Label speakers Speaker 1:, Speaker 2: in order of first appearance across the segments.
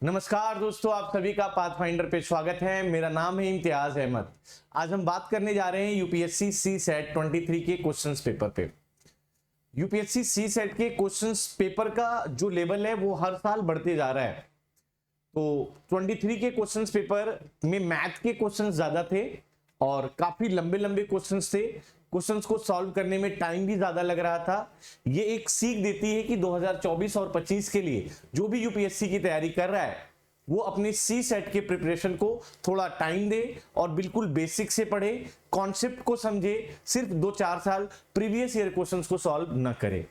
Speaker 1: नमस्कार दोस्तों, आप सभी का पाथफाइंडर पे स्वागत है। मेरा नाम है इम्तियाज अहमद। आज हम बात करने जा रहे हैं यूपीएससी सी सेट 23 के क्वेश्चंस पेपर पे। यूपीएससी सी सेट के क्वेश्चंस पेपर का जो लेवल है वो हर साल बढ़ते जा रहा है। तो 23 के क्वेश्चंस पेपर में मैथ के क्वेश्चंस ज्यादा थे और काफी लंबे लंबे क्वेश्चंस थे। क्वेश्चंस को सॉल्व करने में टाइम भी ज्यादा लग रहा था। ये एक सीख देती है कि 2024 और 25 के लिए जो भी यूपीएससी की तैयारी कर रहा है वो अपने सी सेट के प्रिपरेशन को थोड़ा टाइम दे और बिल्कुल बेसिक से पढ़े, कॉन्सेप्ट को समझे, सिर्फ 2-4 साल प्रीवियस ईयर क्वेश्चंस को सॉल्व न करे।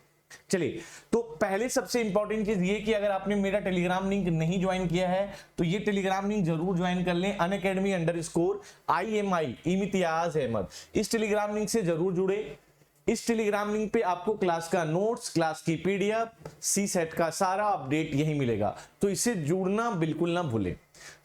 Speaker 1: चलिए, तो पहले सबसे इंपॉर्टेंट चीज ये कि अगर आपने मेरा टेलीग्राम लिंक नहीं ज्वाइन किया है तो ये टेलीग्राम लिंक जरूर ज्वाइन कर लें। unacademy_IMI इम्तियाज अहमद, इस टेलीग्राम लिंक से जरूर जुड़े। इस टेलीग्राम लिंक पे आपको क्लास का नोट्स, क्लास की पीडीएफ, सी सेट का सारा अपडेट यही मिलेगा, तो इससे जुड़ना बिल्कुल ना भूलें।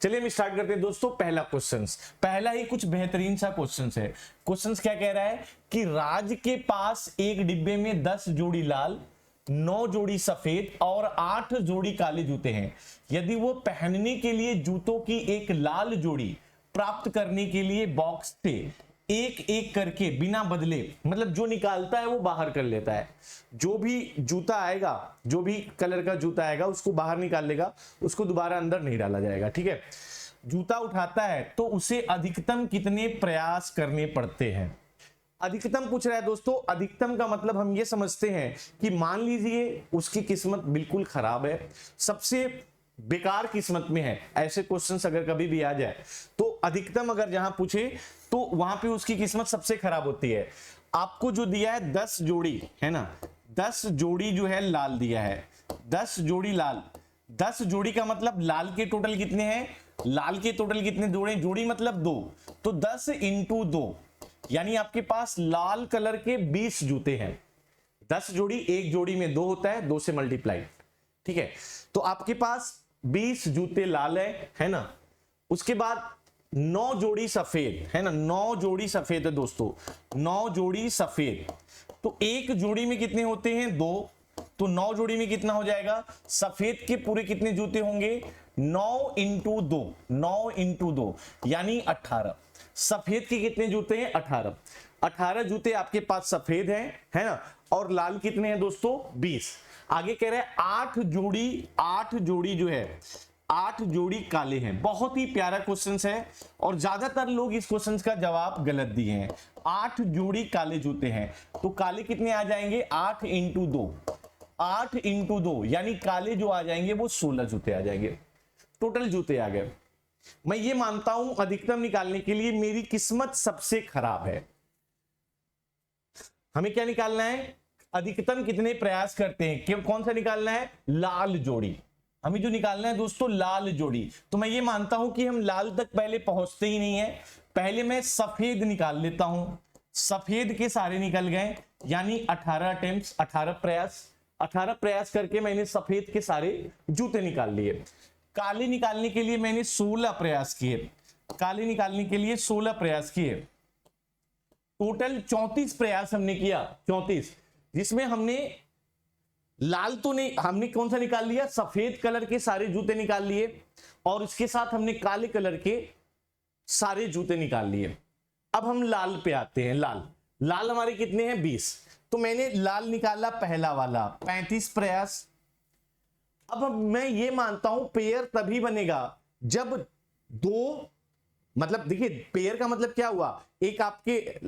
Speaker 1: चलिए हम स्टार्ट करते हैं दोस्तों। पहला क्वेश्चंस, पहला ही कुछ बेहतरीन सा क्वेश्चंस है। क्वेश्चंस क्या कह रहा है कि राज के पास एक डिब्बे में 10 जोड़ी लाल, 9 जोड़ी सफेद और 8 जोड़ी काले जूते हैं। यदि वो पहनने के लिए जूतों की एक लाल जोड़ी प्राप्त करने के लिए बॉक्स से एक एक करके बिना बदले, मतलब जो निकालता है वो बाहर कर लेता है, जो भी जूता आएगा, जो भी कलर का जूता आएगा उसको बाहर निकाल लेगा, उसको दोबारा अंदर नहीं डाला जाएगा, ठीक है। जूता उठाता है तो उसे अधिकतम कितने प्रयास करने पड़ते हैं। अधिकतम पूछ रहा है दोस्तों। अधिकतम का मतलब हम ये समझते हैं कि मान लीजिए उसकी किस्मत बिल्कुल खराब है, सबसे बेकार किस्मत में है। ऐसे क्वेश्चंस अगर कभी भी आ जाए तो अधिकतम अगर जहां पूछे तो वहां पे उसकी किस्मत सबसे खराब होती है। आपको जो दिया है 10 जोड़ी है ना, 10 जोड़ी जो है लाल दिया है, 10 जोड़ी लाल। 10 जोड़ी का मतलब लाल के टोटल कितने हैं, लाल के टोटल कितने जोड़े, जोड़ी मतलब 2, तो 10 × 2 यानी आपके पास लाल कलर के 20 जूते हैं। 10 जोड़ी, एक जोड़ी में 2 होता है, 2 से मल्टीप्लाई, ठीक है। तो आपके पास 20 जूते लाल है ना। उसके बाद 9 जोड़ी सफेद है ना, 9 जोड़ी सफेद है दोस्तों, 9 जोड़ी सफेद। तो एक जोड़ी में कितने होते हैं, 2, तो 9 जोड़ी में कितना हो जाएगा, सफेद के पूरे कितने जूते होंगे, 9 × 2, 9 × 2 यानी 18। सफेद के कितने जूते हैं, 18। 18 जूते आपके पास सफेद हैं, है ना, और लाल कितने हैं दोस्तों, 20। आगे कह रहे हैं 8 जोड़ी, 8 जोड़ी जो है, 8 जोड़ी काले हैं। बहुत ही प्यारा क्वेश्चन है और ज्यादातर लोग इस क्वेश्चन का जवाब गलत दिए हैं। 8 जोड़ी काले जूते हैं, तो काले कितने आ जाएंगे, 8 × 2, 8 × 2 यानी काले जो आ जाएंगे वो 16 जूते आ जाएंगे, टोटल जूते आ गए। मैं ये मानता हूं अधिकतम निकालने के लिए मेरी किस्मत सबसे खराब है। हमें क्या निकालना है, अधिकतम कितने प्रयास करते हैं, क्यों, कौन सा निकालना है, लाल जोड़ी। हमें जो निकालना है दोस्तों लाल जोड़ी। तो मैं ये मानता हूं कि हम लाल तक पहले पहुंचते ही नहीं है, पहले मैं सफेद निकाल लेता हूं। सफेद के सारे निकल गए यानी 18 अटेम्प्ट्स, 18 प्रयास। 18 प्रयास करके मैंने सफेद के सारे जूते निकाल लिए। काले निकालने के लिए मैंने 16 प्रयास किए, काले निकालने के लिए 16 प्रयास किए। टोटल 34 प्रयास हमने किया, 34, जिसमें हमने लाल तो नहीं, हमने कौन सा निकाल लिया, सफेद कलर के सारे जूते निकाल लिए और इसके साथ हमने काले कलर के सारे जूते निकाल लिए। अब हम लाल पे आते हैं। लाल, लाल हमारे कितने हैं, 20। तो मैंने लाल निकाला पहला वाला, 35 प्रयास। अब मैं ये मानता हूं पेयर तभी बनेगा जब 2, मतलब देखिए पेयर का मतलब क्या हुआ, एक आपके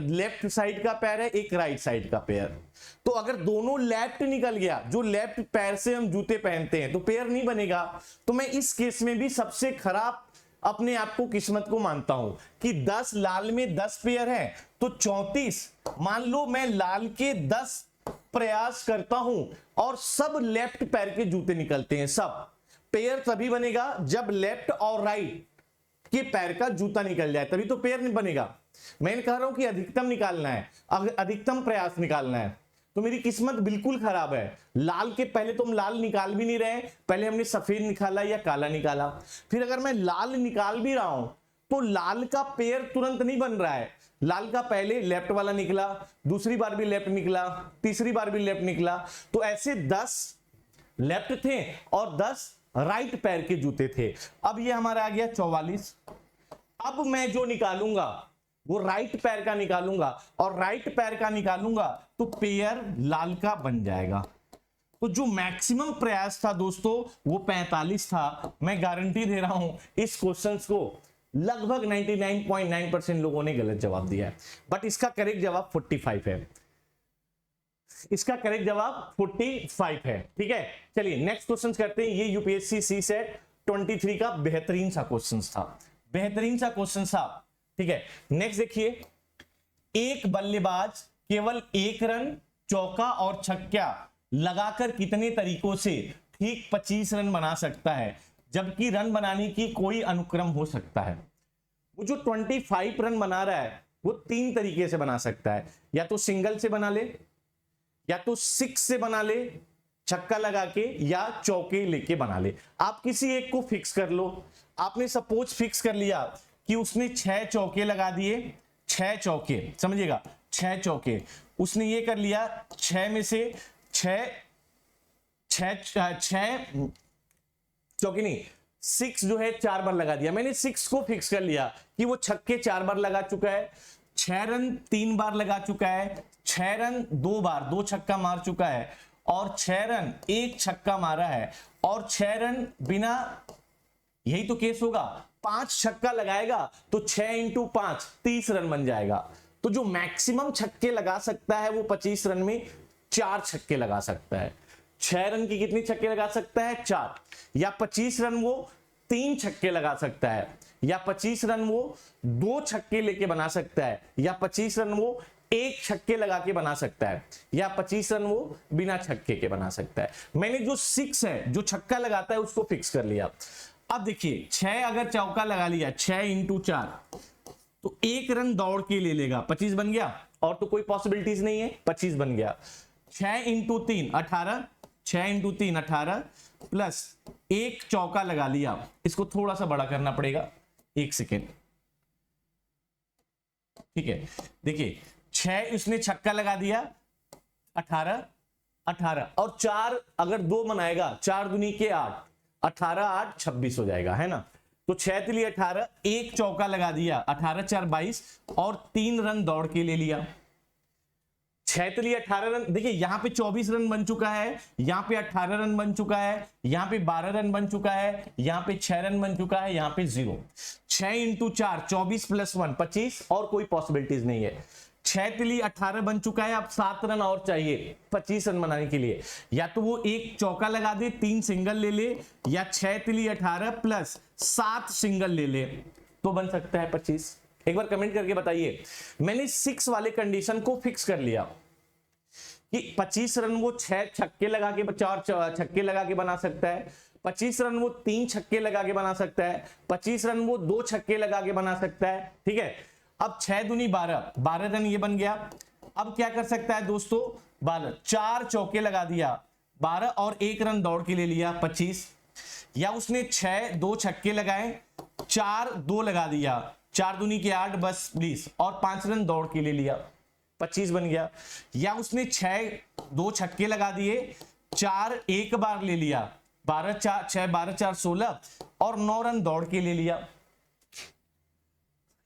Speaker 1: लेफ्ट साइड का पैर है, एक राइट साइड का पैर। तो अगर दोनों लेफ्ट निकल गया, जो लेफ्ट पैर से हम जूते पहनते हैं, तो पेयर नहीं बनेगा। तो मैं इस केस में भी सबसे खराब अपने आप को, किस्मत को मानता हूं कि 10 लाल में 10 पेयर है तो 34। मान लो मैं लाल के 10 प्रयास करता हूं और सब लेफ्ट पैर के जूते निकलते हैं, सब। पेयर तभी बनेगा जब लेफ्ट और राइट के पैर का जूता निकल जाए, तभी तो पेयर नहीं बनेगा। मैं कह रहा हूं कि अधिकतम निकालना है, अधिकतम प्रयास निकालना है। तो मेरी किस्मत बिल्कुल खराब है। लाल के पहले तो हम लाल निकाल भी नहीं रहे, पहले हमने सफेद निकाला या काला निकाला। फिर अगर मैं लाल निकाल भी रहा हूं तो लाल का पेयर तुरंत नहीं बन रहा है। लाल का पहले लेफ्ट वाला निकला, दूसरी बार भी लेफ्ट निकला, तीसरी बार भी लेफ्ट निकला। तो ऐसे 10 लेफ्ट थे और 10 राइट पैर के जूते थे। अब ये हमारा आ गया 44। अब मैं जो निकालूंगा वो राइट पैर का निकालूंगा, और राइट पैर का निकालूंगा तो पेयर लाल का बन जाएगा। तो जो मैक्सिमम प्रयास था दोस्तों वो 45 था। मैं गारंटी दे रहा हूं इस क्वेश्चन को लगभग 99.9% लोगों ने गलत जवाब दिया है, बट इसका करेक्ट जवाब 45 है। इसका करेक्ट जवाब 45 है। ठीक है, चलिए नेक्स्ट क्वेश्चन करते हैं। ये यूपीएससी सी सेट 23 का बेहतरीन सा क्वेश्चन था, बेहतरीन सा क्वेश्चन था। ठीक है, नेक्स्ट देखिए, एक बल्लेबाज केवल एक रन, चौका और छक्का लगाकर कितने तरीकों से ठीक 25 रन बना सकता है, जबकि रन बनाने की कोई अनुक्रम हो सकता है। वो जो 25 रन बना रहा है वो 3 तरीके से बना सकता है, या तो सिंगल से बना ले, या तो 6 से बना ले छक्का लगा के, या चौके लेके बना ले। आप किसी एक को फिक्स कर लो। आपने सपोज फिक्स कर लिया कि उसने 6 चौके लगा दिए, 6 चौके, समझिएगा 6 चौके उसने ये कर लिया, 6 में से 6 चौके नहीं, 6 जो है 4 बार लगा दिया। मैंने 6 को फिक्स कर लिया कि वो छक्के 4 बार लगा चुका है, 6 रन 3 बार लगा चुका है, 6 रन 2 बार 2 छक्का मार चुका है, और 6 रन 1 छक्का मारा है, और 6 रन बिना, यही तो केस होगा, 5 छक्का लगाएगा तो 6 इंटू 5 30 रन बन जाएगा। तो जो मैक्सिमम छक्के लगा सकता है वो 25 रन में 4 छक्के लगा सकता है। 6 रन की कितनी छक्के लगा सकता है? 4। या 25 रन वो 3 छक्के लगा सकता है, या 25 रन वो 2 छक्के लेके बना सकता है, या 25 रन वो 1 छक्के लगा के बना सकता है, या 25 रन वो बिना छक्के के बना सकता है। मैंने जो 6 है, जो छक्का लगाता है उसको फिक्स कर लिया। अब देखिए 6 अगर चौका लगा लिया, 6 इंटू 4 तो 1 रन दौड़ के ले लेगा, 25 बन गया, और तो कोई पॉसिबिलिटीज नहीं है, 25 बन गया। 6 इंटू 3 18, 6 इंटू 3 18 प्लस 1 चौका लगा लिया, इसको थोड़ा सा बड़ा करना पड़ेगा, 1 सेकेंड। ठीक है, देखिए 6 इसने छक्का लगा दिया, 18 18, और 4 अगर 2 बनाएगा, 4 दूनी के 8, 18 8 26 हो जाएगा, है ना। तो 6 तिली 18, 1 चौका लगा दिया, 18 4 22, और 3 रन दौड़ के ले लिया। 6 तिली 18 रन, देखिए यहां पे 24 रन बन चुका है, यहां पे 18 रन बन चुका है, यहां पे 12 रन बन चुका है, यहां पे 6 रन बन चुका है, यहां पे 0। 6 इंटू 4 24 प्लस 1 25, और कोई पॉसिबिलिटीज नहीं है। 6 तिली 18 बन चुका है, अब 7 रन और चाहिए 25 रन बनाने के लिए। या तो वो 1 चौका लगा दे, 3 सिंगल ले ले, या 6 तिली 18 प्लस 7 सिंगल ले ले, तो बन सकता है 25। एक बार कमेंट करके बताइए। मैंने 6 वाले कंडीशन को फिक्स कर लिया कि 25 रन वो 6 छक्के लगा के, 4 छक्के लगा के बना सकता है, 25 रन वो 3 छक्के लगा के बना सकता है, 25 रन वो 2 छक्के लगा के बना सकता है। ठीक है, अब 6 दूनी 12, 12 रन ये बन गया। अब क्या कर सकता है दोस्तों? 12 4 चौके लगा दिया, 12 और 1 रन दौड़ के ले लिया, 25। या उसने 6 2 छक्के लगाए, 4 2 लगा दिया, 4 दूनी के 8 बस 20, और 5 रन दौड़ के ले लिया, 25 बन गया। या उसने 6 2 छक्के लगा दिए, 4 1 बार ले लिया, 12 4 6 12 4 16, और 9 रन दौड़ के ले लिया।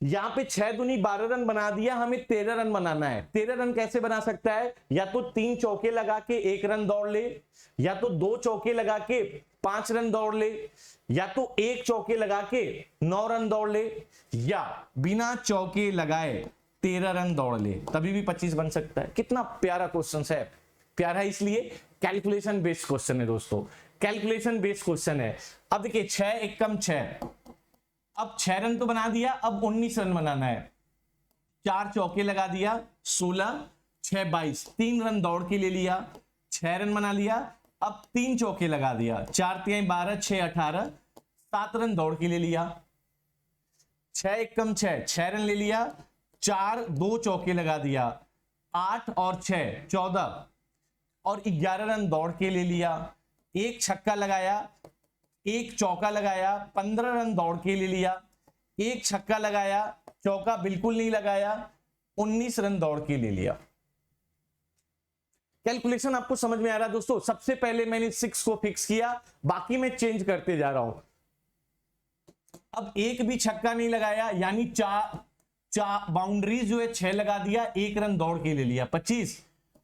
Speaker 1: यहां पे 6 दूनी 12 रन बना दिया, हमें 13 रन बनाना है। 13 रन कैसे बना सकता है? या तो 3 चौके लगा के 1 रन दौड़ ले, या तो 2 चौके लगा के 5 रन दौड़ ले, या तो 1 चौके लगा के 9 रन दौड़ ले, या बिना चौके लगाए 13 रन दौड़ ले, तभी भी 25 बन सकता है। कितना प्यारा क्वेश्चन है। प्यारा इसलिए कैलकुलेशन बेस्ड क्वेश्चन है दोस्तों, कैलकुलेशन बेस्ड क्वेश्चन है। अब देखिए 6 1 कम 6, अब 6 रन तो बना दिया, अब 19 रन बनाना है। 4 चौके लगा दिया, 16 6 22, 3 रन दौड़ के ले लिया, 6 रन बना लिया। अब 3 चौके लगा दिया, 4 3 12 6 18, 7 रन दौड़ के ले लिया। 6 1 कम 6, 6 रन ले लिया, 4 2 चौके लगा दिया, 8 और 6 14, और 11 रन दौड़ के ले लिया। 1 छक्का लगाया, 1 चौका लगाया, 15 रन दौड़ के ले लिया। 1 छक्का लगाया, चौका बिल्कुल नहीं लगाया, 19 रन दौड़ के ले लिया। कैलकुलेशन आपको समझ में आ रहा है दोस्तों? सबसे पहले मैंने 6 को फिक्स किया, बाकी मैं चेंज करते जा रहा हूं। अब एक भी छक्का नहीं लगाया, यानी चार बाउंड्रीज जो है 6 लगा दिया, 1 रन दौड़ के ले लिया। 25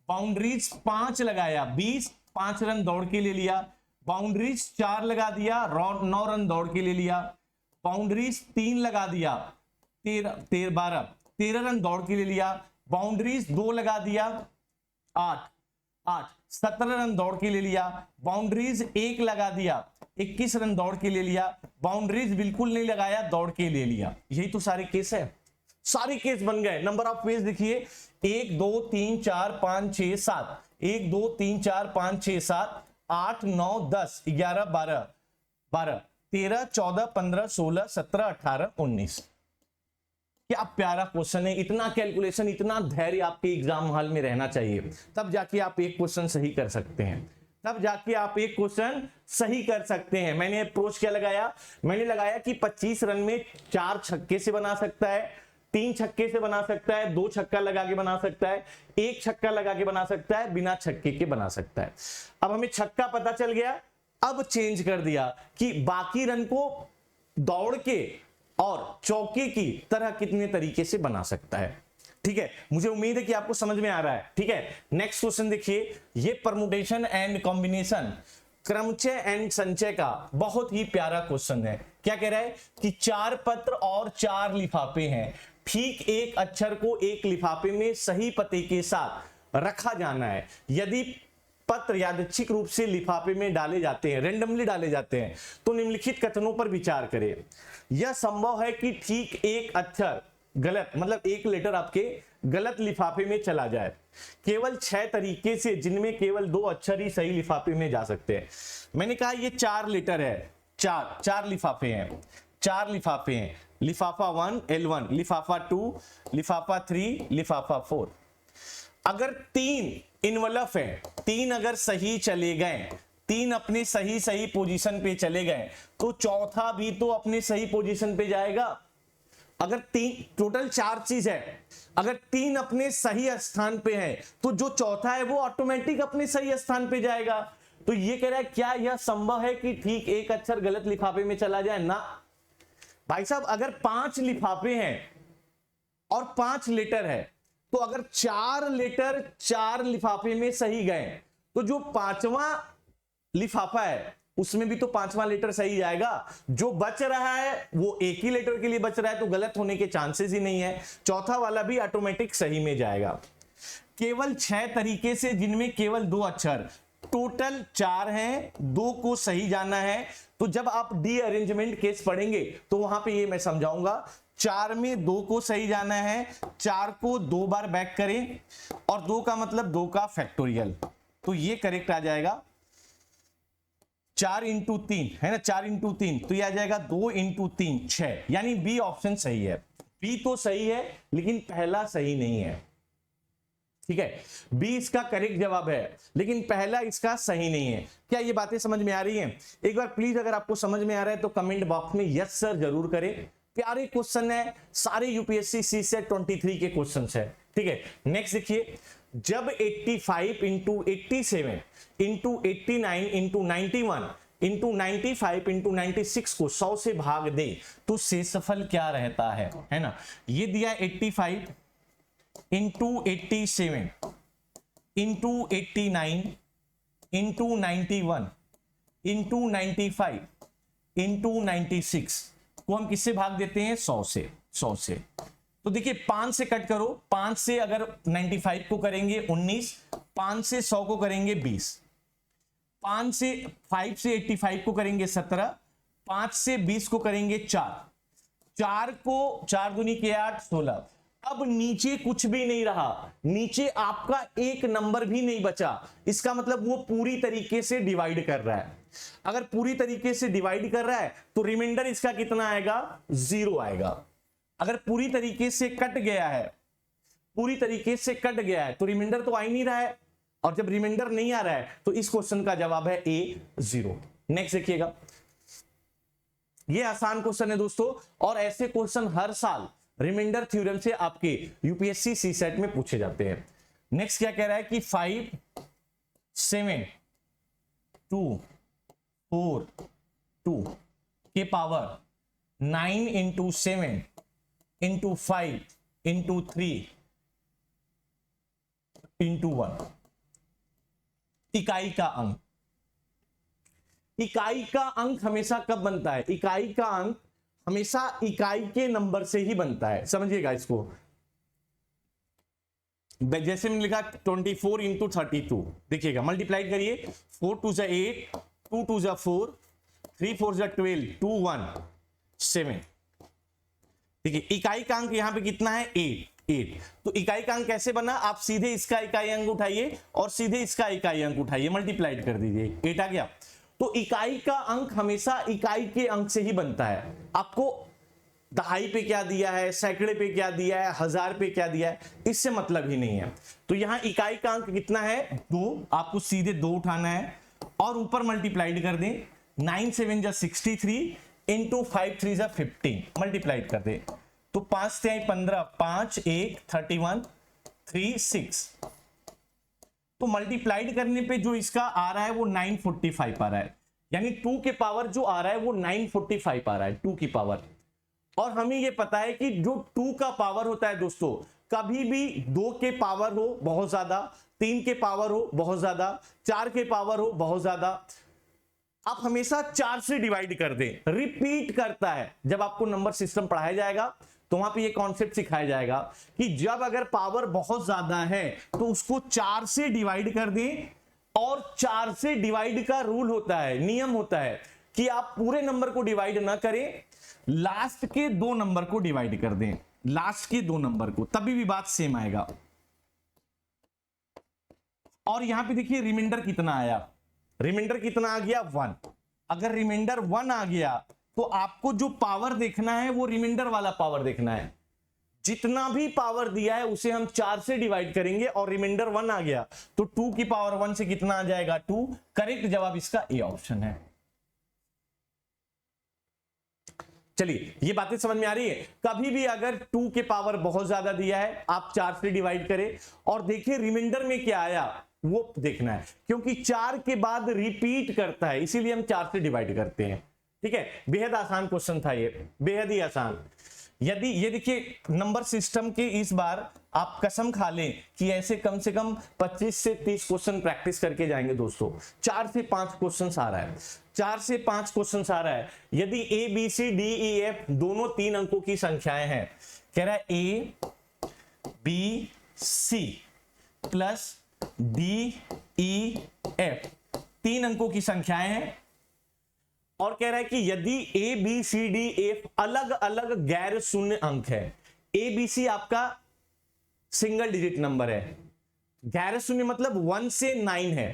Speaker 1: बाउंड्रीज 5 लगाया, 20 5 रन दौड़ के ले लिया। बाउंड्रीज 4 लगा दिया, 9 रन दौड़ के ले लिया। बाउंड्रीज 3 लगा दिया, 13 रन दौड़ के ले लिया। बाउंड्रीज 2 लगा दिया, 17 रन दौड़ के ले लिया। बाउंड्रीज 1 लगा दिया, 21 रन दौड़ के ले लिया। बाउंड्रीज बिल्कुल नहीं लगाया, दौड़ के ले लिया। यही तो सारे केस है, सारे केस बन गए। नंबर ऑफ पेज देखिए, 1 2 3 4 5 6 7, 1 2 3 4 5 6 7 8 9 10 11 12 13 14 15 16 17 18 19। क्या प्यारा क्वेश्चन है। इतना कैलकुलेशन, इतना धैर्य आपके एग्जाम हॉल में रहना चाहिए, तब जाके आप एक क्वेश्चन सही कर सकते हैं, तब जाके आप एक क्वेश्चन सही कर सकते हैं। मैंने अप्रोच क्या लगाया? मैंने लगाया कि 25 रन में 4 छक्के से बना सकता है, 3 छक्के से बना सकता है, 2 छक्का लगा के बना सकता है, 1 छक्का लगा के बना सकता है, बिना छक्के के बना सकता है। अब हमें छक्का पता चल गया, अब चेंज कर दिया कि बाकी रन को दौड़ के और चौके की तरह कितने तरीके से बना सकता है। ठीक है, मुझे उम्मीद है कि आपको समझ में आ रहा है। ठीक है, नेक्स्ट क्वेश्चन देखिए, ये परमुटेशन एंड कॉम्बिनेशन, क्रमचय एंड संचय का बहुत ही प्यारा क्वेश्चन है। क्या कह रहा है कि 4 पत्र और 4 लिफाफे हैं, ठीक एक अक्षर को एक लिफाफे में सही पते के साथ रखा जाना है। यदि पत्र यादृच्छिक रूप से लिफाफे में डाले जाते हैं, रैंडमली डाले जाते हैं, तो निम्नलिखित कथनों पर विचार करें। यह संभव है कि ठीक एक अक्षर गलत, मतलब एक लेटर आपके गलत लिफाफे में चला जाए। केवल 6 तरीके से, जिनमें केवल 2 अक्षर ही सही लिफाफे में जा सकते हैं। मैंने कहा ये 4 लेटर है, 4 लिफाफे हैं, 4 लिफाफे हैं। लिफाफा 1 L1, लिफाफा 2, लिफाफा 3, लिफाफा 4। अगर 3 इनवलफ है, 3 अगर सही चले गए, 3 अपने सही पोजीशन पे चले गए, तो चौथा भी तो अपने सही पोजीशन पे जाएगा। अगर 3, टोटल 4 चीज है, अगर 3 अपने सही स्थान पे है, तो जो चौथा है वो ऑटोमेटिक अपने सही स्थान पे जाएगा। तो ये कह रहा है, क्या यह संभव है कि ठीक एक अक्षर गलत लिफाफे में चला जाए? ना भाई साहब, अगर 5 लिफाफे हैं और 5 लेटर है, तो अगर 4 लेटर 4 लिफाफे में सही गए, तो जो 5वां लिफाफा है उसमें भी तो 5वां लेटर सही जाएगा। जो बच रहा है वो एक ही लेटर के लिए बच रहा है, तो गलत होने के चांसेस ही नहीं है। चौथा वाला भी ऑटोमेटिक सही में जाएगा। केवल 6 तरीके से, जिनमें केवल 2 अक्षर, टोटल 4 हैं, 2 को सही जाना है। तो जब आप डी अरेंजमेंट केस पढ़ेंगे तो वहां पे ये मैं समझाऊंगा। 4 में 2 को सही जाना है, 4 को 2 बार बैक करें, और 2 का मतलब 2 का फैक्टोरियल, तो ये करेक्ट आ जाएगा। 4 × 3 है ना, 4 × 3, तो ये आ जाएगा 2 × 3 6, यानी बी ऑप्शन सही है। बी तो सही है, लेकिन पहला सही नहीं है। ठीक है, बी इसका करेक्ट जवाब है, लेकिन पहला इसका सही नहीं है। क्या ये बातें समझ में आ रही हैं? एक बार प्लीज अगर आपको समझ में आ रहा है तो कमेंट बॉक्स में यस सर जरूर करें। प्यारे क्वेश्चन है, सारे यूपीएससी सीसेट 23 के क्वेश्चंस है। ठीक है, नेक्स्ट देखिए, जब 85 × 87 × 89 × 91 × 95 × 96 को 100 से भाग दे तो शेषफल क्या रहता है ना। ये दिया 85 × 87 × 89 × 91 × 95 × 96 को हम किससे भाग देते हैं? 100 से। तो देखिए 5 से कट करो, 5 से अगर 95 को करेंगे 19, 5 से 100 को करेंगे 20, 5 से 85 को करेंगे 17, 5 से 20 को करेंगे 4 को 4 दूनी के 8 16। अब नीचे कुछ भी नहीं रहा, नीचे आपका एक नंबर भी नहीं बचा। इसका मतलब वो पूरी तरीके से डिवाइड कर रहा है। अगर पूरी तरीके से डिवाइड कर रहा है तो रिमाइंडर इसका कितना आएगा? 0 आएगा। अगर पूरी तरीके से कट गया है, पूरी तरीके से कट गया है, तो रिमाइंडर तो आ ही नहीं रहा है, और जब रिमाइंडर नहीं आ रहा है तो इस क्वेश्चन का जवाब है ए 0। नेक्स्ट देखिएगा, ये आसान क्वेश्चन है दोस्तों, और ऐसे क्वेश्चन हर साल रिमाइंडर थ्योरम से आपके यूपीएससी सीसेट में पूछे जाते हैं। नेक्स्ट क्या कह रहा है कि 5 7 2 4 2 के power 9 into 7 into 5 into 3 into 1। इकाई का अंक, इकाई का अंक हमेशा कब बनता है? इकाई का अंक हमेशा इकाई के नंबर से ही बनता है, समझिएगा इसको। जैसे मैंने लिखा 24 इंटू 32, देखिएगा मल्टीप्लाई करिए, 4 2 जा 8, 2 2 जा 4, 3 4 जा 12, 2 1 7। देखिए इकाई का अंक यहां पे कितना है? 8। तो इकाई का अंक कैसे बना? आप सीधे इसका इकाई अंक उठाइए और सीधे इसका इकाई अंक उठाइए, मल्टीप्लाई कर दीजिए, 8 आ गया। तो इकाई का अंक हमेशा इकाई के अंक से ही बनता है। आपको दहाई पे क्या दिया है, सैकड़े पे क्या दिया है, हजार पे क्या दिया है, इससे मतलब ही नहीं है। तो यहां इकाई का अंक कितना है? 2। आपको सीधे 2 उठाना है और ऊपर मल्टीप्लाइड कर दें, 9 7 जा 63 इंटू 5 3 जा 15, मल्टीप्लाइड कर दें तो 5 3 15, 5 1 31 3 6। तो मल्टीप्लाइड करने पे जो इसका आ रहा है वो 945 आ रहा है, यानी 2 के पावर जो आ रहा है वो 945 आ रहा है, 2 की पावर। और हमें ये पता है कि जो 2 का पावर होता है दोस्तों, कभी भी 2 के पावर हो बहुत ज्यादा, 3 के पावर हो बहुत ज्यादा, 4 के पावर हो बहुत ज्यादा, आप हमेशा 4 से डिवाइड कर दें। रिपीट करता है। जब आपको नंबर सिस्टम पढ़ाया जाएगा तो वहां पे ये कॉन्सेप्ट सिखाया जाएगा कि जब अगर पावर बहुत ज्यादा है तो उसको 4 से डिवाइड कर दें। और 4 से डिवाइड का रूल होता है, नियम होता है कि आप पूरे नंबर को डिवाइड ना करें, लास्ट के 2 नंबर को डिवाइड कर दें, लास्ट के 2 नंबर को, तभी भी बात सेम आएगा। और यहां पे देखिए रिमाइंडर कितना आया, रिमाइंडर कितना आ गया? 1। अगर रिमाइंडर 1 आ गया तो आपको जो पावर देखना है वो रिमाइंडर वाला पावर देखना है। जितना भी पावर दिया है उसे हम 4 से डिवाइड करेंगे और रिमाइंडर 1 आ गया तो 2 की पावर 1 से कितना आ जाएगा? 2। करेक्ट जवाब इसका ए ऑप्शन है। चलिए ये बातें समझ में आ रही है। कभी भी अगर 2 के पावर बहुत ज्यादा दिया है आप 4 से डिवाइड करें और देखिए रिमाइंडर में क्या आया वो देखना है, क्योंकि 4 के बाद रिपीट करता है इसीलिए हम 4 से डिवाइड करते हैं। ठीक है, बेहद आसान क्वेश्चन था ये, बेहद ही आसान। यदि ये देखिए नंबर सिस्टम के इस बार आप कसम खा लें कि ऐसे कम से कम 25 से 30 क्वेश्चन प्रैक्टिस करके जाएंगे दोस्तों। 4 से 5 क्वेश्चन आ रहा है, 4 से 5 क्वेश्चन आ रहा है। यदि A B C D E F दोनों 3 अंकों की संख्याएं हैं, कह रहा है A B C plus D E F 3 अंकों की संख्याएं हैं, और कह रहा है कि यदि A B C D F अलग अलग गैर शून्य अंक है, ए बी सी आपका सिंगल डिजिट नंबर है, गैर शून्य मतलब 1 से 9 है,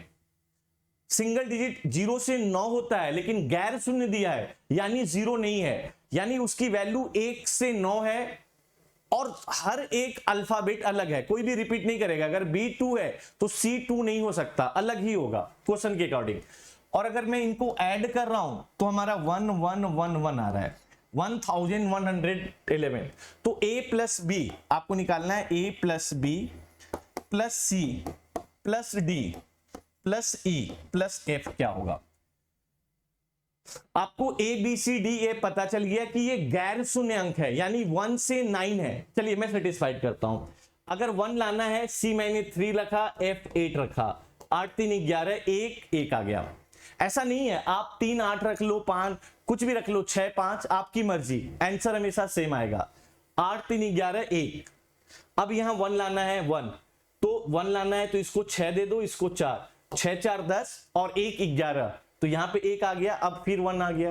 Speaker 1: सिंगल डिजिट 0 से 9 होता है लेकिन गैर शून्य दिया है यानी 0 नहीं है, यानी उसकी वैल्यू 1 से 9 है और हर एक अल्फाबेट अलग है, कोई भी रिपीट नहीं करेगा। अगर B2 है तो C2 नहीं हो सकता, अलग ही होगा क्वेश्चन के अकॉर्डिंग। और अगर मैं इनको ऐड कर रहा हूं तो हमारा 1111 आ रहा है, 1111। तो A प्लस बी आपको निकालना है, A plus B plus C plus D plus E plus F क्या होगा? आपको ए बी सी डी ए पता चल गया कि ये गैर शून्य अंक है यानी 1 से 9 है। चलिए मैं सेटिस्फाइड करता हूं। अगर 1 लाना है, सी मैंने 3 रखा, एफ 8 रखा, 8 3 11, 1 आ गया। ऐसा नहीं है आप 3 8 रख लो, 5 कुछ भी रख लो, 6 5 आपकी मर्जी, आंसर हमेशा सेम आएगा। 8 3 11 1। अब यहां 1 लाना है, 1 तो 1 लाना है तो इसको 6 दे दो, इसको 4, 6 4 10 और 1 11, तो यहां पे 1 आ गया। अब फिर 1 आ गया,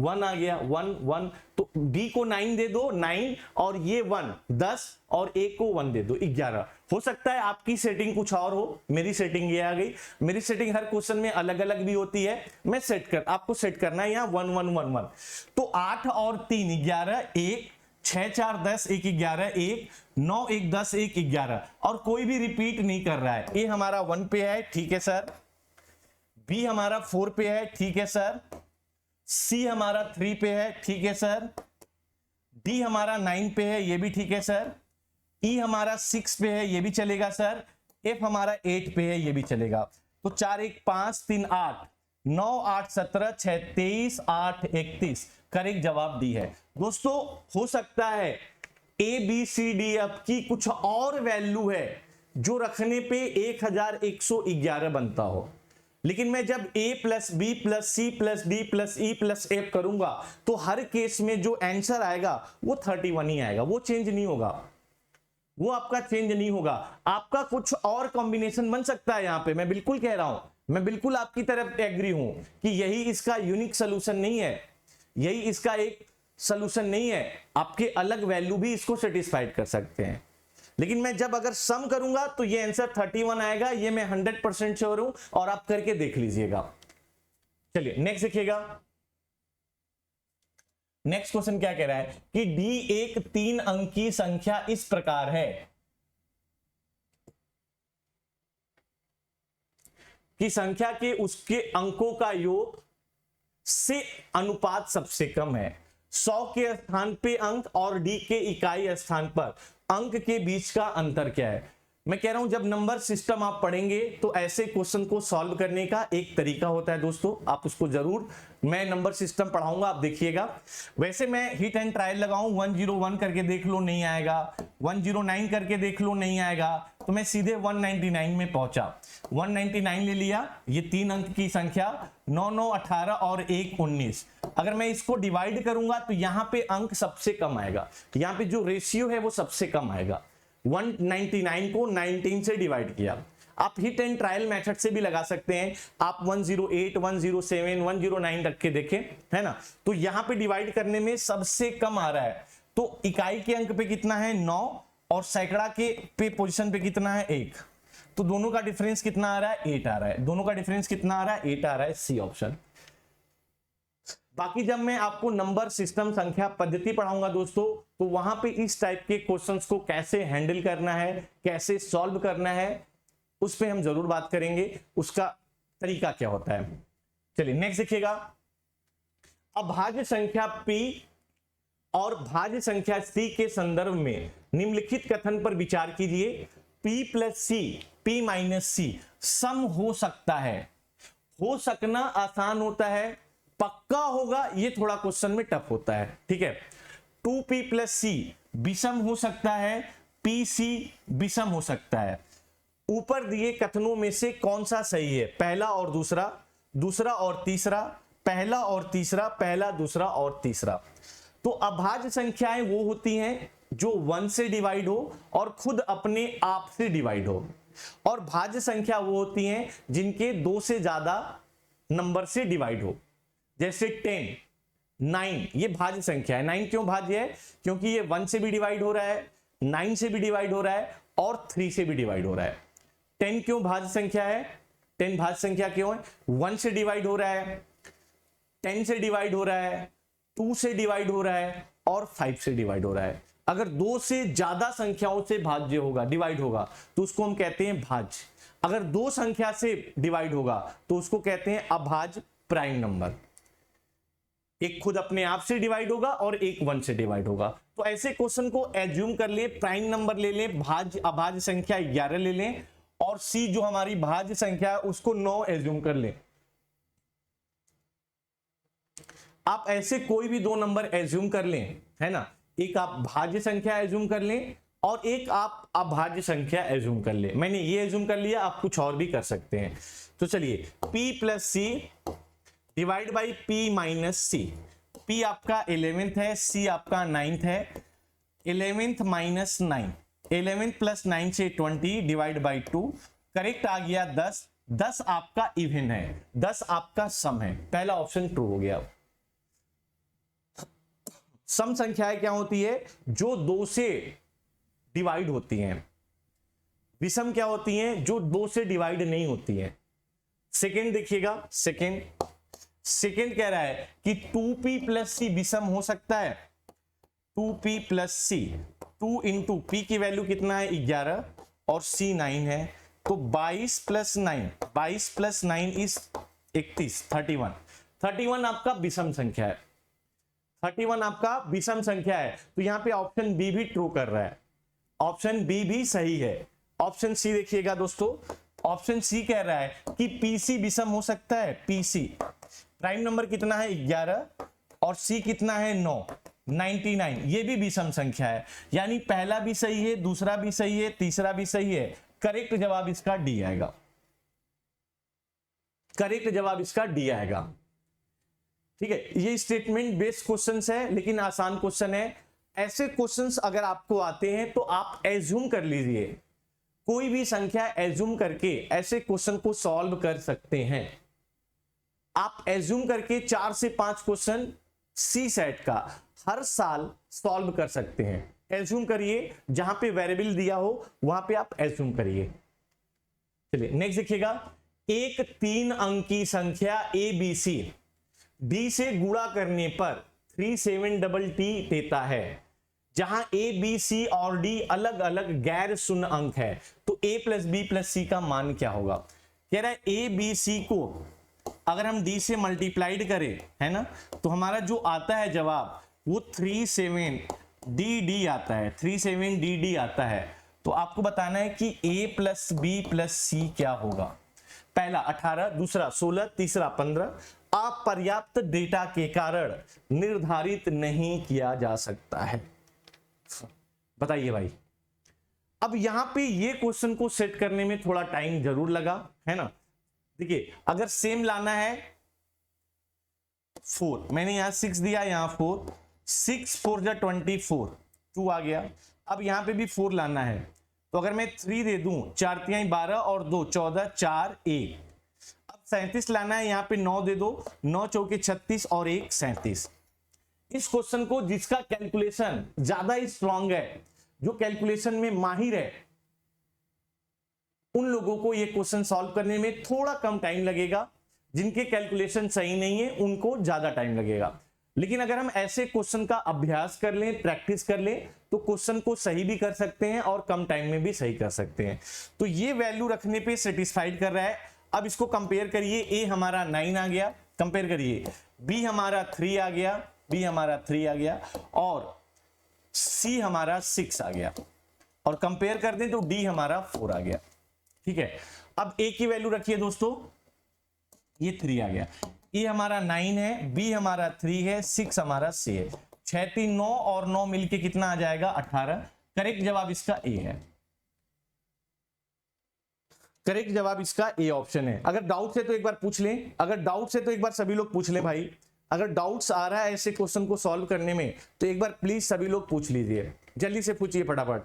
Speaker 1: 1 आ गया, 1 1, तो b को 9 दे दो, 9 और ये 1 10 और a को 1 दे दो, 11। हो सकता है आपकी सेटिंग कुछ और हो, मेरी सेटिंग ये आ गई। मेरी सेटिंग हर क्वेश्चन में अलग अलग भी होती है, मैं आपको सेट करना है यहाँ 1 1 1 1। तो 8 और 3 11, 1 6 4 10 1 11 1 9 1 10 1 11, और कोई भी रिपीट नहीं कर रहा है। ए हमारा 1 पे है, ठीक है सर। बी हमारा 4 पे है, ठीक है सर। सी हमारा 3 पे है, ठीक है सर। डी हमारा 9 पे है, ये भी ठीक है सर। ई हमारा 6 पे है, ये भी चलेगा सर। एफ हमारा 8 पे है, ये भी चलेगा। तो 4 1 5 3 8 9 8 17 6 23 8 31 करेक्ट जवाब डी है। दोस्तों हो सकता है A B C D F की कुछ और वैल्यू है जो रखने पे 1111 बनता हो, लेकिन मैं जब a plus B plus C plus D plus E plus F करूंगा तो हर केस में जो आंसर आएगा वो 31 ही आएगा, वो चेंज नहीं होगा, वो आपका चेंज नहीं होगा। आपका कुछ और कॉम्बिनेशन बन सकता है। यहां पे मैं बिल्कुल कह रहा हूं, मैं बिल्कुल आपकी तरफ एग्री हूं कि यही इसका यूनिक सोल्यूशन नहीं है, यही इसका एक सोल्यूशन नहीं है। आपके अलग वैल्यू भी इसको सेटिस्फाइड कर सकते हैं, लेकिन मैं जब अगर सम करूंगा तो ये आंसर 31 आएगा, ये मैं 100% श्योर हूं और आप करके देख लीजिएगा। चलिए नेक्स्ट देखिएगा। नेक्स्ट क्वेश्चन क्या कह रहा है कि डी एक 3 अंक की संख्या इस प्रकार है कि संख्या के उसके अंकों का योग से अनुपात सबसे कम है। 100 के स्थान पे अंक और डी के इकाई स्थान पर अंक के बीच का अंतर क्या है। मैं कह रहा हूं जब नंबर सिस्टम आप पढ़ेंगे तो ऐसे क्वेश्चन को सॉल्व करने का एक तरीका होता है दोस्तों, आप उसको जरूर, मैं नंबर सिस्टम पढ़ाऊंगा आप देखिएगा। वैसे मैं हिट एंड ट्रायल लगाऊं 101 करके देख लो नहीं आएगा, 109 करके देख लो नहीं आएगा, तो मैं सीधे 199 में पहुंचा, 199 ले लिया। ये 3 अंक की संख्या 9 9 18 और 1 19। अगर मैं इसको डिवाइड करूंगा तो यहां पे अंक सबसे कम आएगा, यहां पे जो रेशियो है वो सबसे कम आएगा। 199 को 19 से डिवाइड किया। आप हिट एंड ट्रायल मेथड से भी लगा सकते हैं, आप 108 107 109 रख के देखें, है ना। तो यहां पे डिवाइड करने में सबसे कम आ रहा है, तो इकाई के अंक पे कितना है 9 और सैकड़ा के पे पोजीशन पे कितना है 1, तो दोनों का डिफरेंस कितना आ रहा है 8 आ रहा है, दोनों का डिफरेंस कितना आ रहा है 8 आ रहा है, सी ऑप्शन। बाकी जब मैं आपको नंबर सिस्टम संख्या पद्धति पढ़ाऊंगा दोस्तों, तो वहां पे इस टाइप के क्वेश्चंस को कैसे हैंडल करना है, कैसे सॉल्व करना है, उस पे हम जरूर बात करेंगे, उसका तरीका क्या होता है। चलिए नेक्स्ट देखिएगा। अभाज्य संख्या p और भाज्य संख्या c के संदर्भ में निम्नलिखित कथन पर विचार कीजिए। p plus c p minus c सम हो सकता है। हो सकना आसान होता है, पक्का होगा ये थोड़ा क्वेश्चन में टफ होता है, ठीक है। 2p प्लस c विषम हो सकता है, pc विषम हो सकता है। ऊपर दिए कथनों में से कौन सा सही है, पहला और दूसरा, दूसरा और तीसरा, पहला और तीसरा, पहला दूसरा और तीसरा। तो अभाज्य संख्याएं वो होती हैं जो 1 से डिवाइड हो और खुद अपने आप से डिवाइड हो, और भाज्य संख्या वो होती हैं जिनके 2 से ज्यादा नंबर से डिवाइड हो। जैसे 10 9 ये भाज्य संख्या है। 9 क्यों भाज्य है, क्योंकि ये 1 से भी डिवाइड हो रहा है, 9 से भी डिवाइड हो रहा है और 3 से भी डिवाइड हो रहा है। 10 क्यों भाज्य संख्या है, 10 भाज्य संख्या क्यों है, 1 से डिवाइड हो रहा है, 10 से डिवाइड हो रहा है, 2 से डिवाइड हो रहा है और 5 से डिवाइड हो रहा है। अगर 2 से ज्यादा संख्याओं से भाज्य होगा, डिवाइड होगा, तो उसको हम कहते हैं भाज्य। अगर 2 संख्या से डिवाइड होगा तो उसको कहते हैं अभाज्य प्राइम नंबर। एक खुद अपने आप से डिवाइड होगा और एक 1 से डिवाइड होगा। तो ऐसे क्वेश्चन को एज्यूम कर ले, प्राइम नंबर ले लें, भाज्य अभाज्य संख्या 11 ले लें, और सी जो हमारी भाज्य संख्या है उसको 9 एज्यूम कर लें। आप ऐसे कोई भी 2 नंबर एज्यूम कर लें, है ना, एक आप भाज्य संख्या एज्यूम कर लें और एक आप अभाज्य संख्या एज्यूम कर लें। मैंने ये एज्यूम कर लिया, आप कुछ और भी कर सकते हैं। तो चलिए p plus C divide by p minus C. p आपका 11th है, c आपका 9th है। 11th माइनस 9, 11th प्लस 9 से 20 डिवाइड बाई 2, करेक्ट आ गया 10। 10 आपका इवन है, 10 आपका सम है, पहला ऑप्शन ट्रू हो गया। सम संख्याएं क्या होती है, जो 2 से डिवाइड होती हैं। विषम क्या होती हैं, जो 2 से डिवाइड नहीं होती हैं। सेकेंड देखिएगा, सेकेंड कह रहा है कि 2p प्लस सी विषम हो सकता है। 2p प्लस सी, 2 इंटू पी की वैल्यू कितना है 11 और c 9 है, तो 22 प्लस 9, 22 प्लस 9 इज 31, 31 आपका विषम संख्या है। 31 आपका विषम संख्या है, तो यहां पे ऑप्शन बी भी ट्रू कर रहा है, ऑप्शन बी भी सही है। ऑप्शन सी देखिएगा दोस्तों, ऑप्शन सी कह रहा है कि पीसी विषम हो सकता है। पीसी प्राइम नंबर कितना है 11 और सी कितना है 9, 99, ये भी विषम संख्या है। यानी पहला भी सही है, दूसरा भी सही है, तीसरा भी सही है। करेक्ट जवाब इसका डी आएगा। करेक्ट जवाब इसका डी आएगा। ठीक है, ये स्टेटमेंट बेस्ड क्वेश्चंस है लेकिन आसान क्वेश्चन है। ऐसे क्वेश्चंस अगर आपको आते हैं तो आप एज्यूम कर लीजिए, कोई भी संख्या एज्यूम करके ऐसे क्वेश्चन को सॉल्व कर सकते हैं। आप एज्यूम करके 4 से 5 क्वेश्चन सी सेट का हर साल सॉल्व कर सकते हैं। एज्यूम करिए, जहां पे वेरिएबल दिया हो वहां पे आप एज्यूम करिए। चलिए नेक्स्ट देखिएगा, एक 3 अंकी संख्या ABC D से गुणा करने पर 37TT देता है, जहां A, B, C और D अलग अलग गैर शून्य अंक है, तो A plus B plus C का मान क्या होगा। कह रहा है A, B, C को अगर हम D से मल्टीप्लाइड करें, है ना, तो हमारा जो आता है जवाब वो 37DD आता है, 37DD आता है। तो आपको बताना है कि A plus B plus C क्या होगा। पहला 18, दूसरा 16, तीसरा 15। अपर्याप्त डेटा के कारण निर्धारित नहीं किया जा सकता है। बताइए भाई, अब यहां पे ये क्वेश्चन को सेट करने में थोड़ा टाइम जरूर लगा, है ना। देखिए अगर सेम लाना है 4, मैंने यहां 6 दिया, यहां 4, 6 4 जा 24, 2 आ गया। अब यहां पे भी 4 लाना है, तो अगर मैं 3 दे दूं, 4 3 12 और 2 14, 4 1। अब 37 लाना है, यहां पे 9 दे दो, 9 चौके 36 और 1 37। इस क्वेश्चन को जिसका कैलकुलेशन ज्यादा स्ट्रांग है, जो कैलकुलेशन में माहिर है, उन लोगों को यह क्वेश्चन सॉल्व करने में थोड़ा कम टाइम लगेगा। जिनके कैलकुलेशन सही नहीं है उनको ज्यादा टाइम लगेगा। लेकिन अगर हम ऐसे क्वेश्चन का अभ्यास कर लें, प्रैक्टिस कर लें, तो क्वेश्चन को सही भी कर सकते हैं और कम टाइम में भी सही कर सकते हैं। तो ये वैल्यू रखने पे सेटिस्फाइड कर रहा है। अब इसको कंपेयर करिए, ए हमारा 9 आ गया, कंपेयर करिए, बी हमारा 3 आ गया, बी हमारा 3 आ गया और सी हमारा 6 आ गया, और कंपेयर कर दें तो डी हमारा 4 आ गया। ठीक है, अब ए की वैल्यू रखिए दोस्तों, ये 3 आ गया, ए हमारा 9 है, बी हमारा 3 है, 6 हमारा 6 है, 6 3 9 और 9 मिलके कितना आ जाएगा 18। करेक्ट जवाब इसका ए है। करेक्ट जवाब इसका ए ऑप्शन है। अगर डाउट है तो एक बार पूछ लें, अगर डाउट है तो एक बार सभी लोग पूछ लें भाई। अगर डाउट्स आ रहा है ऐसे क्वेश्चन को सॉल्व करने में तो एक बार प्लीज सभी लोग पूछ लीजिए, जल्दी से पूछिए फटाफट।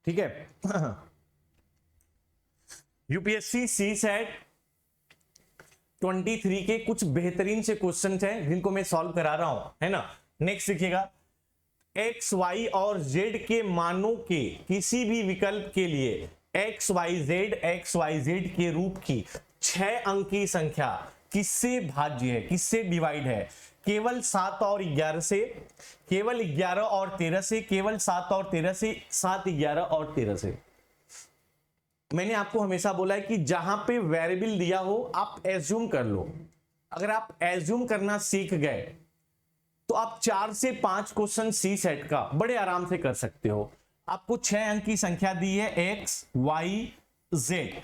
Speaker 1: ठीक है, यूपीएससी सी सेट 23 के कुछ बेहतरीन से क्वेश्चन हैं जिनको मैं सॉल्व करा रहा हूं, है ना। नेक्स्ट देखिएगा, एक्स वाई और जेड के मानों के किसी भी विकल्प के लिए एक्स वाई जेड के रूप की 6 अंकी संख्या किससे भाज्य है, किससे डिवाइड है। केवल 7 और 11 से, केवल 11 और 13 से, केवल 7 और 13 से, 7 11 और 13 से। मैंने आपको हमेशा बोला है कि जहां पे वेरिएबल दिया हो आप एज्यूम कर लो। अगर आप एज्यूम करना सीख गए तो आप 4 से 5 क्वेश्चन सी सेट का बड़े आराम से कर सकते हो। आपको 6 अंक की संख्या दी है X Y Z,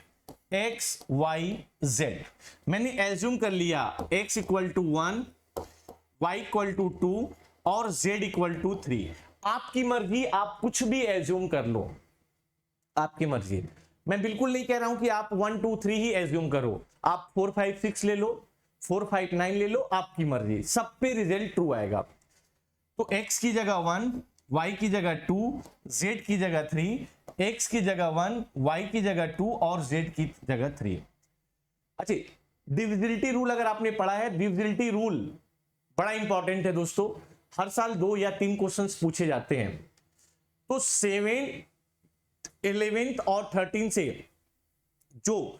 Speaker 1: X Y Z. मैंने एज्यूम कर लिया x equal to 1, y equal to 2 और z इक्वल टू 3। आपकी मर्जी, आप कुछ भी एज्यूम कर लो, आपकी मर्जी। मैं बिल्कुल नहीं कह रहा हूं कि आप 1 2 3 ही एज्यूम करो, आप 4 5 6 ले लो, 4 5 9 ले लो, आपकी मर्जी, सब पे रिजल्ट ट्रू आएगा। तो x की जगह 1, y की जगह 2, z की जगह 3, x की जगह 1, y की जगह 2 और z की जगह 3। अच्छा, डिविजिबिलिटी रूल अगर आपने पढ़ा है, डिविजिबिलिटी रूल बड़ा इंपॉर्टेंट है दोस्तों। हर साल 2 या 3 क्वेश्चंस पूछे जाते हैं। तो 7 11 और 13 से जो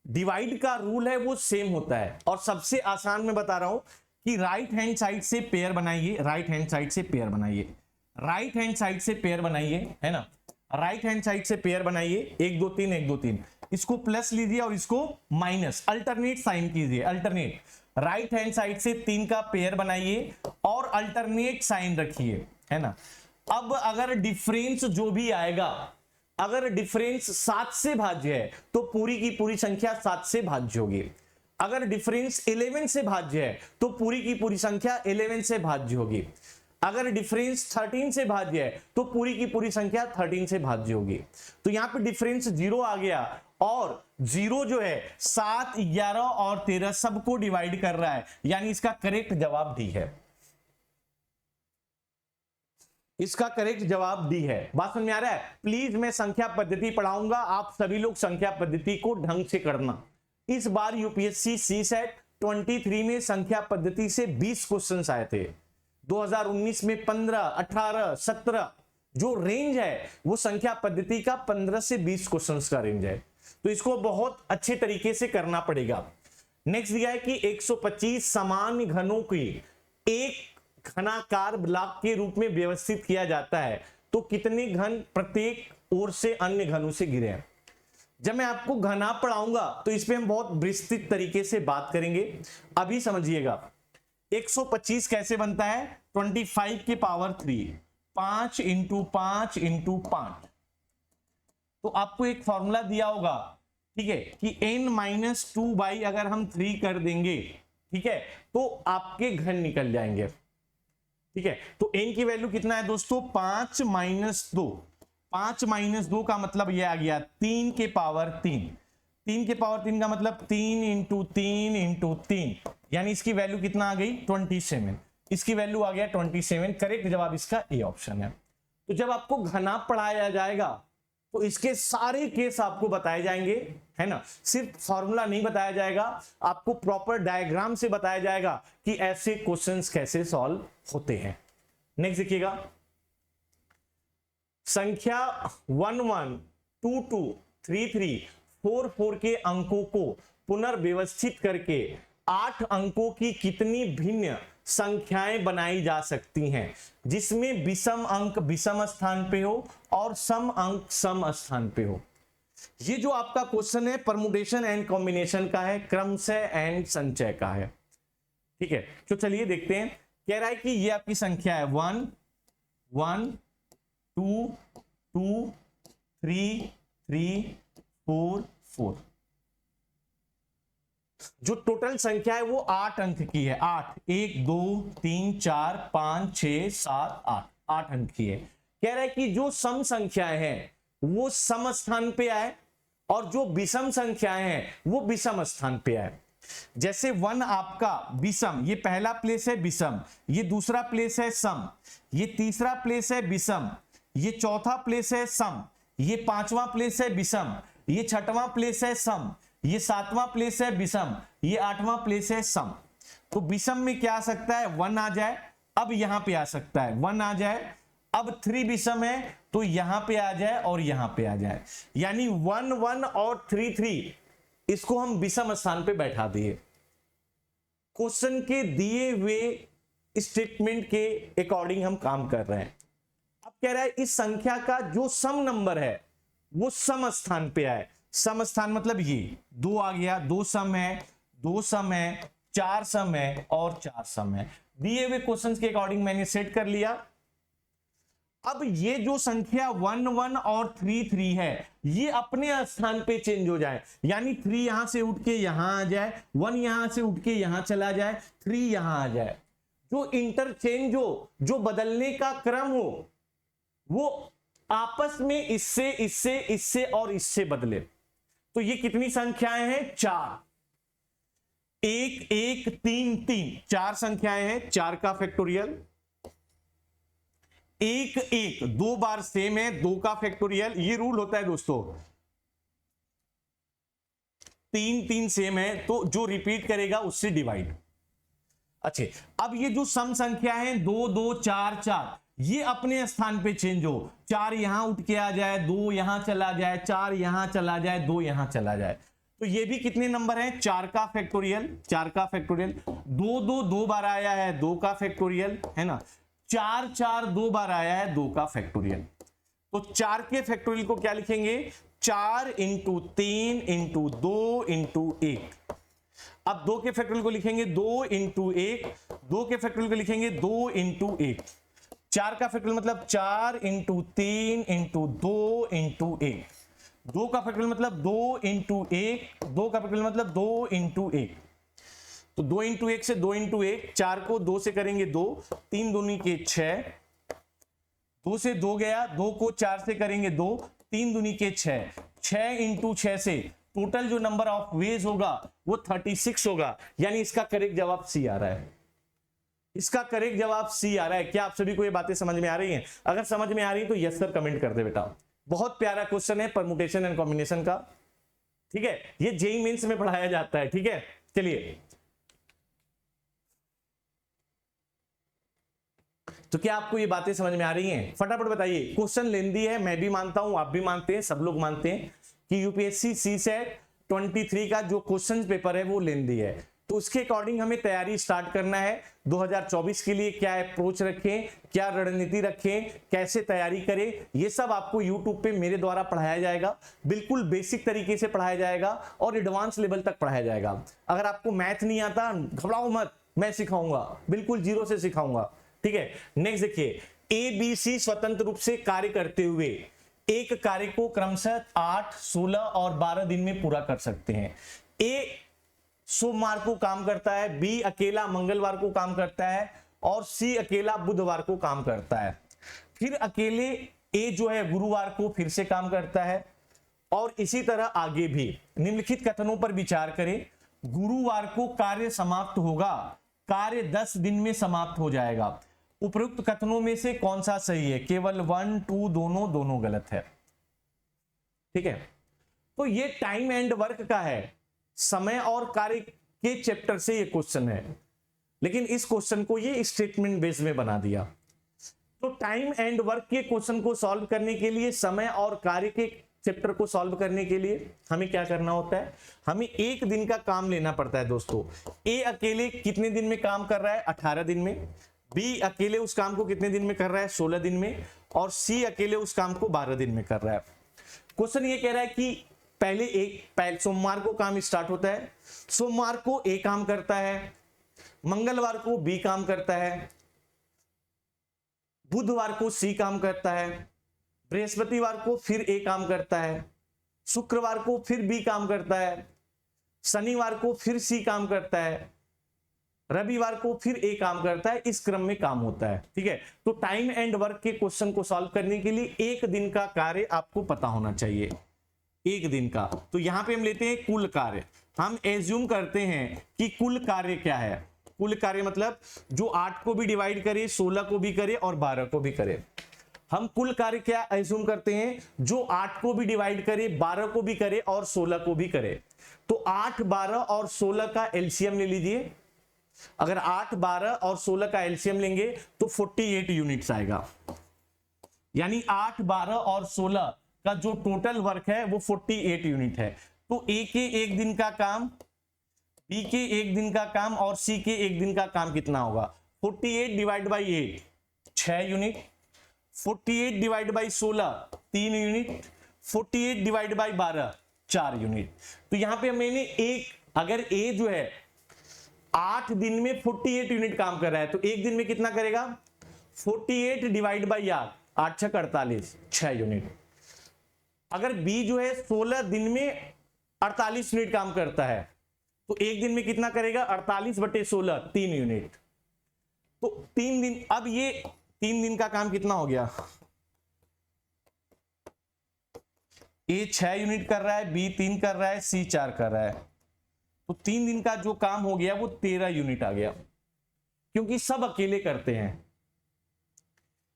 Speaker 1: डिवाइड का रूल है वो सेम होता है। और सबसे आसान मैं बता रहा हूं कि राइट हैंड साइड से पेयर बनाइए, राइट हैंड साइड से पेयर बनाइए, राइट हैंड साइड से पेयर बनाइए, है ना। राइट हैंड साइड से पेयर बनाइए, 1 2 3 1 2 3। इसको प्लस लीजिए और इसको माइनस, अल्टरनेट साइन कीजिए, अल्टरनेट राइट हैंड साइड से 3 का पेयर बनाइए और अल्टरनेट साइन रखिए, है ना। अब अगर डिफरेंस जो भी आएगा, अगर डिफरेंस 7 से भाज्य है तो पूरी की पूरी संख्या 7 से भाज्य होगी। अगर डिफरेंस 11 से भाज्य है तो पूरी की पूरी संख्या 11 से भाज्य होगी। अगर डिफरेंस 13 से भाज्य है तो पूरी की पूरी संख्या 13 से भाज्य होगी। तो यहां पे डिफरेंस 0 आ गया और 0 जो है 7, 11 और 13 सबको डिवाइड कर रहा है, यानी इसका करेक्ट जवाब डी है। इसका करेक्ट जवाब डी है। बात समझ में आ रहा है? प्लीज मैं संख्या पद्धति पढ़ाऊंगा, आप सभी लोग संख्या पद्धति को ढंग से करना। इस बार यूपीएससी सीसेट 23 में संख्या पद्धति से 20 क्वेश्चंस आए थे। 2019 में 15, 18, 17 जो रेंज है वो संख्या पद्धति का 15 से 20 क्वेश्चंस का रेंज है। तो इसको बहुत अच्छे तरीके से करना पड़ेगा। नेक्स्ट दिया है कि 125 समान घनों की एक घनाकार ब्लॉक के रूप में व्यवस्थित किया जाता है तो कितने घन प्रत्येक ओर से अन्य घनों से घिरे हैं। जब मैं आपको घना पढ़ाऊंगा तो इस पे हम बहुत विस्तृत तरीके से बात करेंगे। अभी समझिएगा 125 कैसे बनता है, 25 की पावर 3, 5 इंटू 5 इंटू 5। तो आपको एक फॉर्मूला दिया होगा, ठीक है, कि n-2 बाई अगर हम 3 कर देंगे, ठीक है, तो आपके घन निकल जाएंगे। ठीक है, तो n की वैल्यू कितना है दोस्तों, 5 माइनस 2। 5 माइनस 2 का मतलब यह आ गया 3 के पावर 3। 3 के पावर 3 का मतलब 3 इंटू 3 इंटू 3, यानी इसकी वैल्यू कितना आ गई, 27। इसकी वैल्यू आ गया 27। करेक्ट जवाब इसका ए ऑप्शन है। तो जब आपको घना पढ़ाया जाएगा तो इसके सारे केस आपको बताए जाएंगे, है ना। सिर्फ फॉर्मूला नहीं बताया जाएगा, आपको प्रॉपर डायग्राम से बताया जाएगा कि ऐसे क्वेश्चंस कैसे सॉल्व होते हैं। नेक्स्ट देखिएगा, संख्या 11, 22, 33, 44 के अंकों को पुनर्व्यवस्थित करके 8 अंकों की कितनी भिन्न संख्याएं बनाई जा सकती हैं जिसमें विषम अंक विषम स्थान पे हो और सम अंक सम स्थान पे हो। ये जो आपका क्वेश्चन है परमुटेशन एंड कॉम्बिनेशन का है, क्रमशः एंड संचय का है। ठीक है, तो चलिए देखते हैं। कह रहा है कि ये आपकी संख्या है 1, 1, 2, 2, 3, 3, 4, 4। जो टोटल संख्या है वो 8 अंक की है। 8, 1, 2, 3, 4, 5, 6, 7, 8, 8 अंक की है। कह रहा है कि जो सम संख्याएं हैं वो सम स्थान पे आए और जो विषम संख्याएं हैं वो विषम स्थान पे आए। जैसे 1 आपका विषम, ये पहला प्लेस है विषम, ये दूसरा प्लेस है सम, ये तीसरा प्लेस है विषम, ये चौथा प्लेस है सम, ये 5वां प्लेस है विषम, ये 6वां प्लेस है सम, ये 7वां प्लेस है विषम, ये 8वां प्लेस है सम। तो विषम में क्या आ सकता है, 1 आ जाए, अब यहां पे आ सकता है 1 आ जाए। अब 3 विषम है तो यहां पे आ जाए और यहां पे आ जाए, यानी 1, 1 और 3, 3 इसको हम विषम स्थान पे बैठा दिए। क्वेश्चन के दिए हुए स्टेटमेंट के अकॉर्डिंग हम काम कर रहे हैं। अब कह रहा है इस संख्या का जो सम नंबर है वो सम स्थान पे आए। सम स्थान मतलब ये 2 आ गया, 2 सम है, 2 सम है, 4 सम है और 4 सम है। दिए हुए क्वेश्चंस के अकॉर्डिंग मैंने सेट कर लिया। अब ये जो संख्या 1, 1 और 3, 3 है ये अपने स्थान पे चेंज हो जाए, यानी 3 यहां से उठ के यहां आ जाए, 1 यहां से उठ के यहां चला जाए, 3 यहां आ जाए। जो इंटरचेंज हो, जो बदलने का क्रम हो, वो आपस में इससे इससे इससे और इससे बदले। तो ये कितनी संख्याएं हैं, 4। 1, 1, 3, 3 4 संख्याएं हैं, 4 का फैक्टोरियल। 1, 1 2 बार सेम है, 2 का फैक्टोरियल। ये रूल होता है दोस्तों, 3, 3 सेम है तो जो रिपीट करेगा उससे डिवाइड। अच्छे, अब ये जो सम संख्या है 2, 2, 4, 4 ये अपने स्थान पे चेंज हो, 4 यहां उठ के आ जाए, 2 यहां चला जाए, 4 यहां चला जाए, 2 यहां चला जाए। तो ये भी कितने नंबर हैं, 4 का फैक्टोरियल। 4 का फैक्टोरियल। 2, 2 2 बार आया है, 2 का फैक्टोरियल, है ना। 4, 4 2 बार आया है, 2 का फैक्टोरियल। तो 4 के फैक्टोरियल को क्या लिखेंगे, 4 इंटू 3 इंटू 2 इंटू 1। अब 2 के फैक्टोरियल को लिखेंगे 2 इंटू 1, 2 के फैक्टोरियल को लिखेंगे 2 इंटू 1, 4 का फैक्टोरियल मतलब 4 इंटू 3 इंटू 2 इंटू 1, 2 का फैक्टोरियल मतलब 2 इंटू 1, 2 का फैक्टोरियल मतलब 2 इंटू 1। तो 2 इंटू 1 से 2 इंटू 1, 4 को 2 से करेंगे 2, 3 दूनी के 6, 2 से 2 गया, 2 को 4 से करेंगे 2, 3 दूनी के 6, 6 इंटू 6 से टोटल जो नंबर ऑफ वेज होगा वो 36 होगा। यानी इसका करेक्ट जवाब सी आ रहा है, इसका करेक्ट जवाब सी आ रहा है। क्या आप सभी को ये बातें समझ में आ रही हैं? अगर समझ में आ रही तो यस सर कमेंट कर दे बेटा। बहुत प्यारा क्वेश्चन है परमुटेशन एंड कॉम्बिनेशन का, ठीक है, ये जेईई मेंस में पढ़ाया जाता है, ठीक है। चलिए, तो क्या आपको ये बातें समझ में आ रही हैं? फटाफट बताइए। क्वेश्चन लेंदी है, मैं भी मानता हूं, आप भी मानते हैं, सब लोग मानते हैं कि यूपीएससी सीसेट 23 का जो क्वेश्चन पेपर है वो लेंदी है। तो उसके अकॉर्डिंग हमें तैयारी स्टार्ट करना है। 2024 के लिए क्या अप्रोच रखें, क्या रणनीति रखें, कैसे तैयारी करें, ये सब आपको यूट्यूब पे मेरे द्वारा पढ़ाया जाएगा। बिल्कुल बेसिक तरीके से पढ़ाया जाएगा और एडवांस लेवल तक पढ़ाया जाएगा। अगर आपको मैथ नहीं आता घबराओ मत, मैं सिखाऊंगा, बिल्कुल जीरो से सिखाऊंगा, ठीक है। नेक्स्ट देखिए, ए बी सी स्वतंत्र रूप से कार्य करते हुए एक कार्य को क्रमशः 8, 16 और 12 दिन में पूरा कर सकते हैं। ए सोमवार को काम करता है, बी अकेला मंगलवार को काम करता है और सी अकेला बुधवार को काम करता है। फिर अकेले ए जो है गुरुवार को फिर से काम करता है और इसी तरह आगे भी। निम्नलिखित कथनों पर विचार करें। गुरुवार को कार्य समाप्त होगा, कार्य 10 दिन में समाप्त हो जाएगा। उपरोक्त कथनों में से कौन सा सही है? केवल 1, 2 दोनों गलत है, ठीक है। तो ये टाइम एंड वर्क का है, समय और कार्य के चैप्टर से ये क्वेश्चन है, लेकिन इस क्वेश्चन को ये स्टेटमेंट बेस में बना दिया। तो टाइम एंड वर्क के क्वेश्चन को सॉल्व करने के लिए, समय और कार्य के चैप्टर को सॉल्व करने के लिए हमें क्या करना होता है? हमें एक दिन का काम लेना पड़ता है दोस्तों। ए अकेले कितने दिन में काम कर रहा है? 18 दिन में। बी अकेले उस काम को कितने दिन में कर रहा है? 16 दिन में। और सी अकेले उस काम को 12 दिन में कर रहा है। क्वेश्चन ये कह रहा है कि पहले सोमवार को काम स्टार्ट होता है, सोमवार को ए काम करता है, मंगलवार को बी काम करता है, बुधवार को सी काम करता है, बृहस्पतिवार को फिर ए काम करता है, शुक्रवार को फिर बी काम करता है, शनिवार को फिर सी काम करता है, रविवार को फिर ए काम करता है। इस क्रम में काम होता है, ठीक है। तो टाइम एंड वर्क के क्वेश्चन को सॉल्व करने के लिए एक दिन का कार्य आपको पता होना चाहिए, एक दिन का। तो यहां पे हम लेते हैं कुल कार्य। हम एज्यूम करते हैं कि कुल कार्य क्या है? कुल कार्य मतलब जो 8 को भी डिवाइड करे, 16 को भी करे और 12 को भी करे। हम कुल कार्य क्या एज्यूम करते हैं? जो 8 को भी डिवाइड करे, 12 को भी करे और 16 को भी करे। तो 8, 12 और 16 का एलसीएम ले लीजिए। अगर 8, 12 और 16 का एलसीएम लेंगे तो 48 यूनिट्स आएगा। यानी 8, 12 और 16 का जो टोटल वर्क है वो 48 यूनिट है। तो ए के एक दिन का काम, बी के एक दिन का काम और सी के एक दिन का काम कितना होगा? 48 divide by 8 6 unit, 48 divide by 16 3 unit, 48 divide by 12 4 unit. तो यहां पे मैंने एक, अगर ए जो है 8 दिन में 48 यूनिट काम कर रहा है तो एक दिन में कितना करेगा? 48 डिवाइड बाई 8, 8 6 48 6 यूनिट। अगर बी जो है 16 दिन में 48 यूनिट काम करता है तो एक दिन में कितना करेगा? 48/16 3 यूनिट। तो 3 दिन, अब ये 3 दिन का काम कितना हो गया? ए 6 यूनिट कर रहा है, बी 3 कर रहा है, सी 4 कर रहा है। तो 3 दिन का जो काम हो गया वो 13 यूनिट आ गया, क्योंकि सब अकेले करते हैं।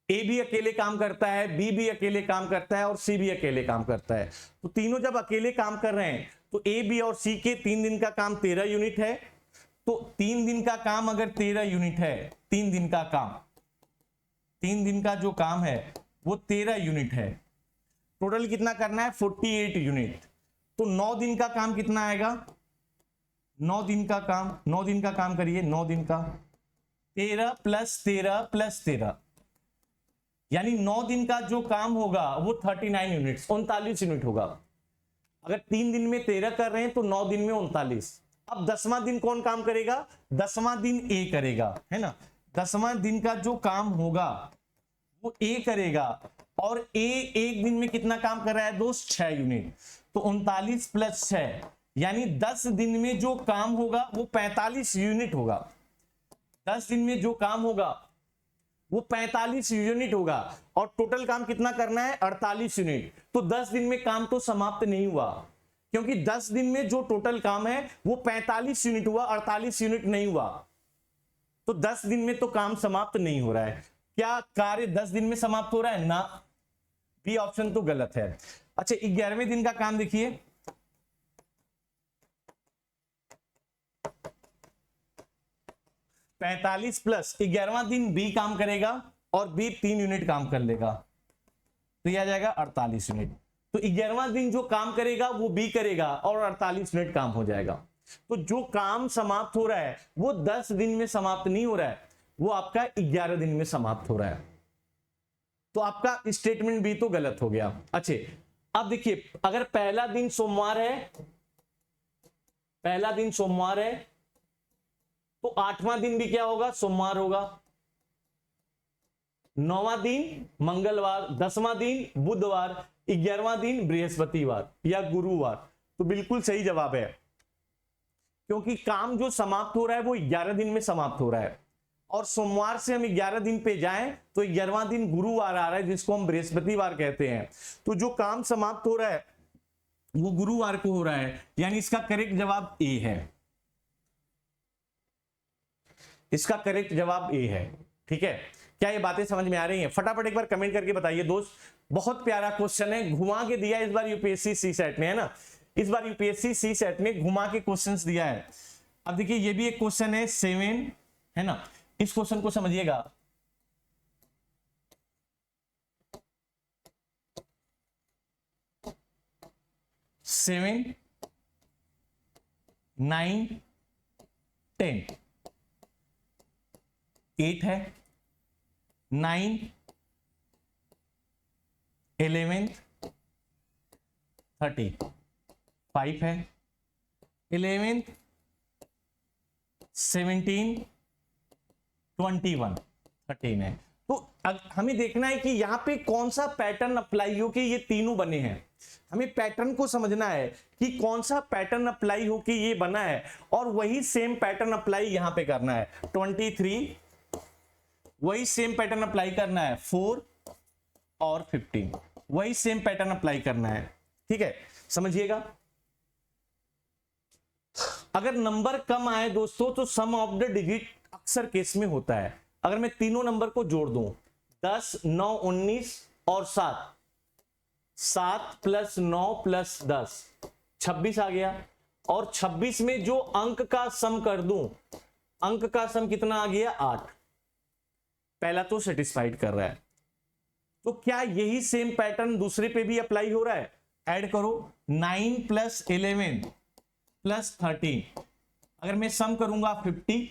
Speaker 1: ए भी अकेले काम करता है, बी भी अकेले काम करता है और सी भी अकेले काम करता है। तो तीनों जब अकेले काम कर रहे हैं तो ए, बी और सी के 3 दिन का काम 13 यूनिट है। तो 3 दिन का काम अगर 13 यूनिट है, 3 दिन का काम, 3 दिन का जो काम है वो 13 यूनिट है। टोटल कितना करना है? 48 यूनिट। तो 9 दिन का काम कितना आएगा? 9 दिन का काम, 9 दिन का काम करिए, 9 दिन का 13 + 13 + 13, यानी 9 दिन का जो काम होगा वो 39 यूनिट्स 39 यूनिट होगा। अगर 3 दिन में 13 कर रहे हैं तो 9 दिन में 39। अब 10वां दिन कौन काम करेगा? 10वां दिन ए करेगा, है ना। 10वां दिन का जो काम होगा वो ए करेगा, और ए एक दिन में कितना काम कर रहा है दोस्त? 6 यूनिट। तो 39 प्लस 6 यानी 10 दिन में जो काम होगा वो 45 यूनिट होगा। 10 दिन में जो काम होगा वो 45 यूनिट होगा, और टोटल काम कितना करना है? 48 यूनिट। तो 10 दिन में काम तो समाप्त नहीं हुआ, क्योंकि 10 दिन में जो टोटल काम है वो 45 यूनिट हुआ, 48 यूनिट नहीं हुआ। तो 10 दिन में तो काम समाप्त नहीं हो रहा है। क्या कार्य 10 दिन में समाप्त हो रहा है? ना, बी ऑप्शन तो गलत है। अच्छा, 11वें दिन का काम देखिए, पैंतालीस प्लस 11वां दिन बी काम करेगा, और बी 3 यूनिट काम कर लेगा, तो यह आ जाएगा 48 यूनिट। तो 11वां दिन जो काम करेगा वो बी करेगा, और 48 यूनिट काम हो जाएगा। तो जो काम समाप्त हो रहा है वो 10 दिन में समाप्त नहीं हो रहा है, वो आपका 11 दिन में समाप्त हो रहा है। तो आपका स्टेटमेंट बी तो गलत हो गया। अच्छा, अब देखिए, अगर पहला दिन सोमवार है, पहला दिन सोमवार है, तो 8वां दिन भी क्या होगा? सोमवार होगा। 9वां दिन मंगलवार, 10वां दिन बुधवार, 11वां दिन बृहस्पतिवार या गुरुवार। तो बिल्कुल सही जवाब है, क्योंकि काम जो समाप्त हो रहा है वो 11 दिन में समाप्त हो रहा है, और सोमवार से हम 11 दिन पे जाएं तो 11वां दिन गुरुवार आ रहा है, जिसको हम बृहस्पतिवार कहते हैं। तो जो काम समाप्त हो रहा है वो गुरुवार को हो रहा है, यानी इसका करेक्ट जवाब ए है। इसका करेक्ट जवाब ए है। ठीक है, क्या ये बातें समझ में आ रही हैं? फटाफट एक बार कमेंट करके बताइए दोस्त। बहुत प्यारा क्वेश्चन है, घुमा के दिया इस बार यूपीएससी सी सेट ने, है ना। इस बार यूपीएससी सी सेट ने घुमा के क्वेश्चंस दिया है। अब देखिए, ये भी एक क्वेश्चन है 7, है ना। इस क्वेश्चन को समझिएगा। सेवन, 9, 10, 8 है, 9, 11, 30, 5 है, 11, 17, 21, 13 है। तो हमें देखना है कि यहां पे कौन सा पैटर्न अप्लाई हो कि ये तीनों बने हैं। हमें पैटर्न को समझना है कि कौन सा पैटर्न अप्लाई हो कि ये बना है, और वही सेम पैटर्न अप्लाई यहां पे करना है। 23, वही सेम पैटर्न अप्लाई करना है। 4 और 15, वही सेम पैटर्न अप्लाई करना है। ठीक है, समझिएगा। अगर नंबर कम आए दोस्तों तो सम ऑफ द डिजिट अक्सर केस में होता है। अगर मैं तीनों नंबर को जोड़ दूं, 10, 9, 19 और 7, 7 प्लस 9 प्लस 10, 26 आ गया। और 26 में जो अंक का सम कर दूं, अंक का सम कितना आ गया? 8। पहला तो सेटिस्फाइड कर रहा है। तो क्या यही सेम पैटर्न दूसरे पे भी अप्लाई हो रहा है? ऐड करो, 9 प्लस 11 प्लस 13, अगर मैं सम करूंगा 50,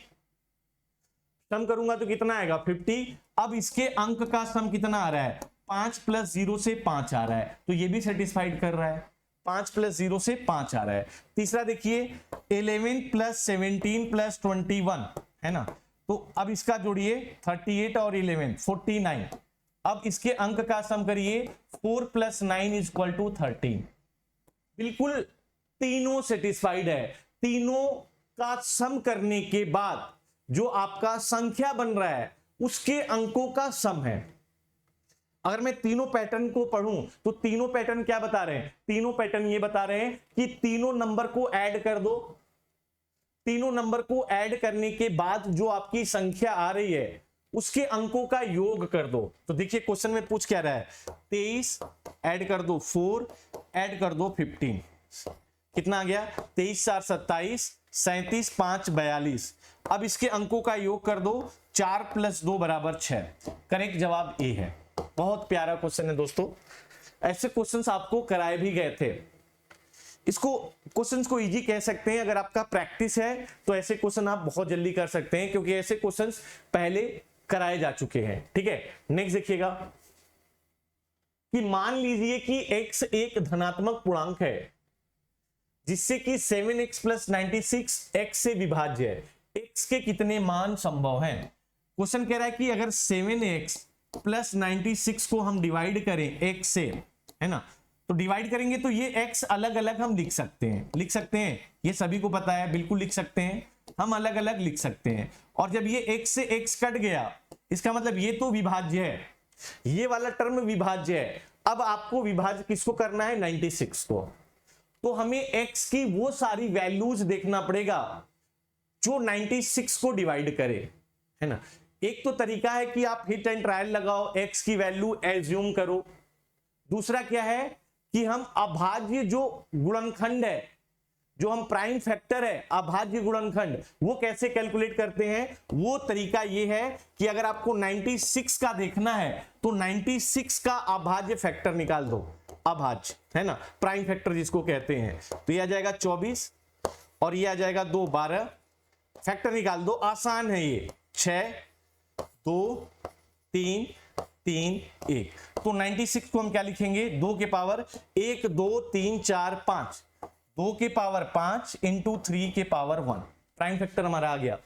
Speaker 1: सम करूंगा तो कितना आएगा? 50। अब इसके अंक का सम कितना आ रहा है? 5 प्लस 0 से 5 आ रहा है, तो ये भी सेटिस्फाइड कर रहा है। 5 प्लस 0 से 5 आ रहा है। तीसरा देखिए, 11 प्लस 17 प्लस 21, है ना। तो अब इसका जोड़िए, 38 और 11, 49। अब इसके अंक का सम करिए, 4 प्लस 9 इज इक्वल टू 13। बिल्कुल तीनों सेटिस्फाइड है। तीनों का सम करने के बाद जो आपका संख्या बन रहा है उसके अंकों का सम है। अगर मैं तीनों पैटर्न को पढ़ूं तो तीनों पैटर्न क्या बता रहे हैं? तीनों पैटर्न ये बता रहे हैं कि तीनों नंबर को ऐड कर दो, तीनों नंबर को ऐड करने के बाद जो आपकी संख्या आ रही है उसके अंकों का योग कर दो। तो देखिए क्वेश्चन में पूछ क्या रहा है, 23 ऐड कर दो 4 ऐड कर दो 15, कितना आ गया? 23 4 27, 37 5 42। अब इसके अंकों का योग कर दो, 4 प्लस 2 बराबर 6। करेक्ट जवाब ए है। बहुत प्यारा क्वेश्चन है दोस्तों, ऐसे क्वेश्चंस आपको कराए भी गए थे। इसको क्वेश्चंस को इजी कह सकते हैं। अगर आपका प्रैक्टिस है तो ऐसे क्वेश्चन आप बहुत जल्दी कर सकते हैं, क्योंकि ऐसे क्वेश्चंस पहले कराए जा चुके हैं। ठीक है, नेक्स्ट देखिएगा कि मान लीजिए कि x एक धनात्मक पूर्णांक है, जिससे कि 7x प्लस 96 x से विभाज्य है। x के कितने मान संभव हैं? क्वेश्चन कह रहा है कि अगर 7x प्लस 96 को हम डिवाइड करें x से, है ना, तो डिवाइड करेंगे तो ये x अलग अलग हम लिख सकते हैं, ये सभी को पता है, बिल्कुल लिख सकते हैं, हम अलग अलग लिख सकते हैं। और जब ये x से x कट गया, इसका मतलब ये तो विभाज्य है, ये वाला टर्म विभाज्य है। अब आपको विभाज्य किसको करना है? 96 को। तो हमें x की वो सारी वैल्यूज देखना पड़ेगा जो 96 को डिवाइड करे, है ना। एक तो तरीका है कि आप हिट एंड ट्रायल लगाओ, x की वैल्यू एज्यूम करो। दूसरा क्या है कि हम अभाज्य जो गुणनखंड है, जो हम प्राइम फैक्टर है, अभाज्य गुणनखंड, वो कैसे कैलकुलेट करते हैं? वो तरीका ये है कि अगर आपको 96 का देखना है तो 96 का अभाज्य फैक्टर निकाल दो, अभाज्य, है ना, प्राइम फैक्टर जिसको कहते हैं। तो ये आ जाएगा 24 और ये आ जाएगा 2, 12। फैक्टर निकाल दो, आसान है ये। 6, 2, 3, 3, 1। तो 96 को हम क्या लिखेंगे? 2 के पावर 1, 2, 3, 4, 5, 2 के पावर 5 इंटू 3 के पावर 1। प्राइम फैक्टर हमारा आ गया।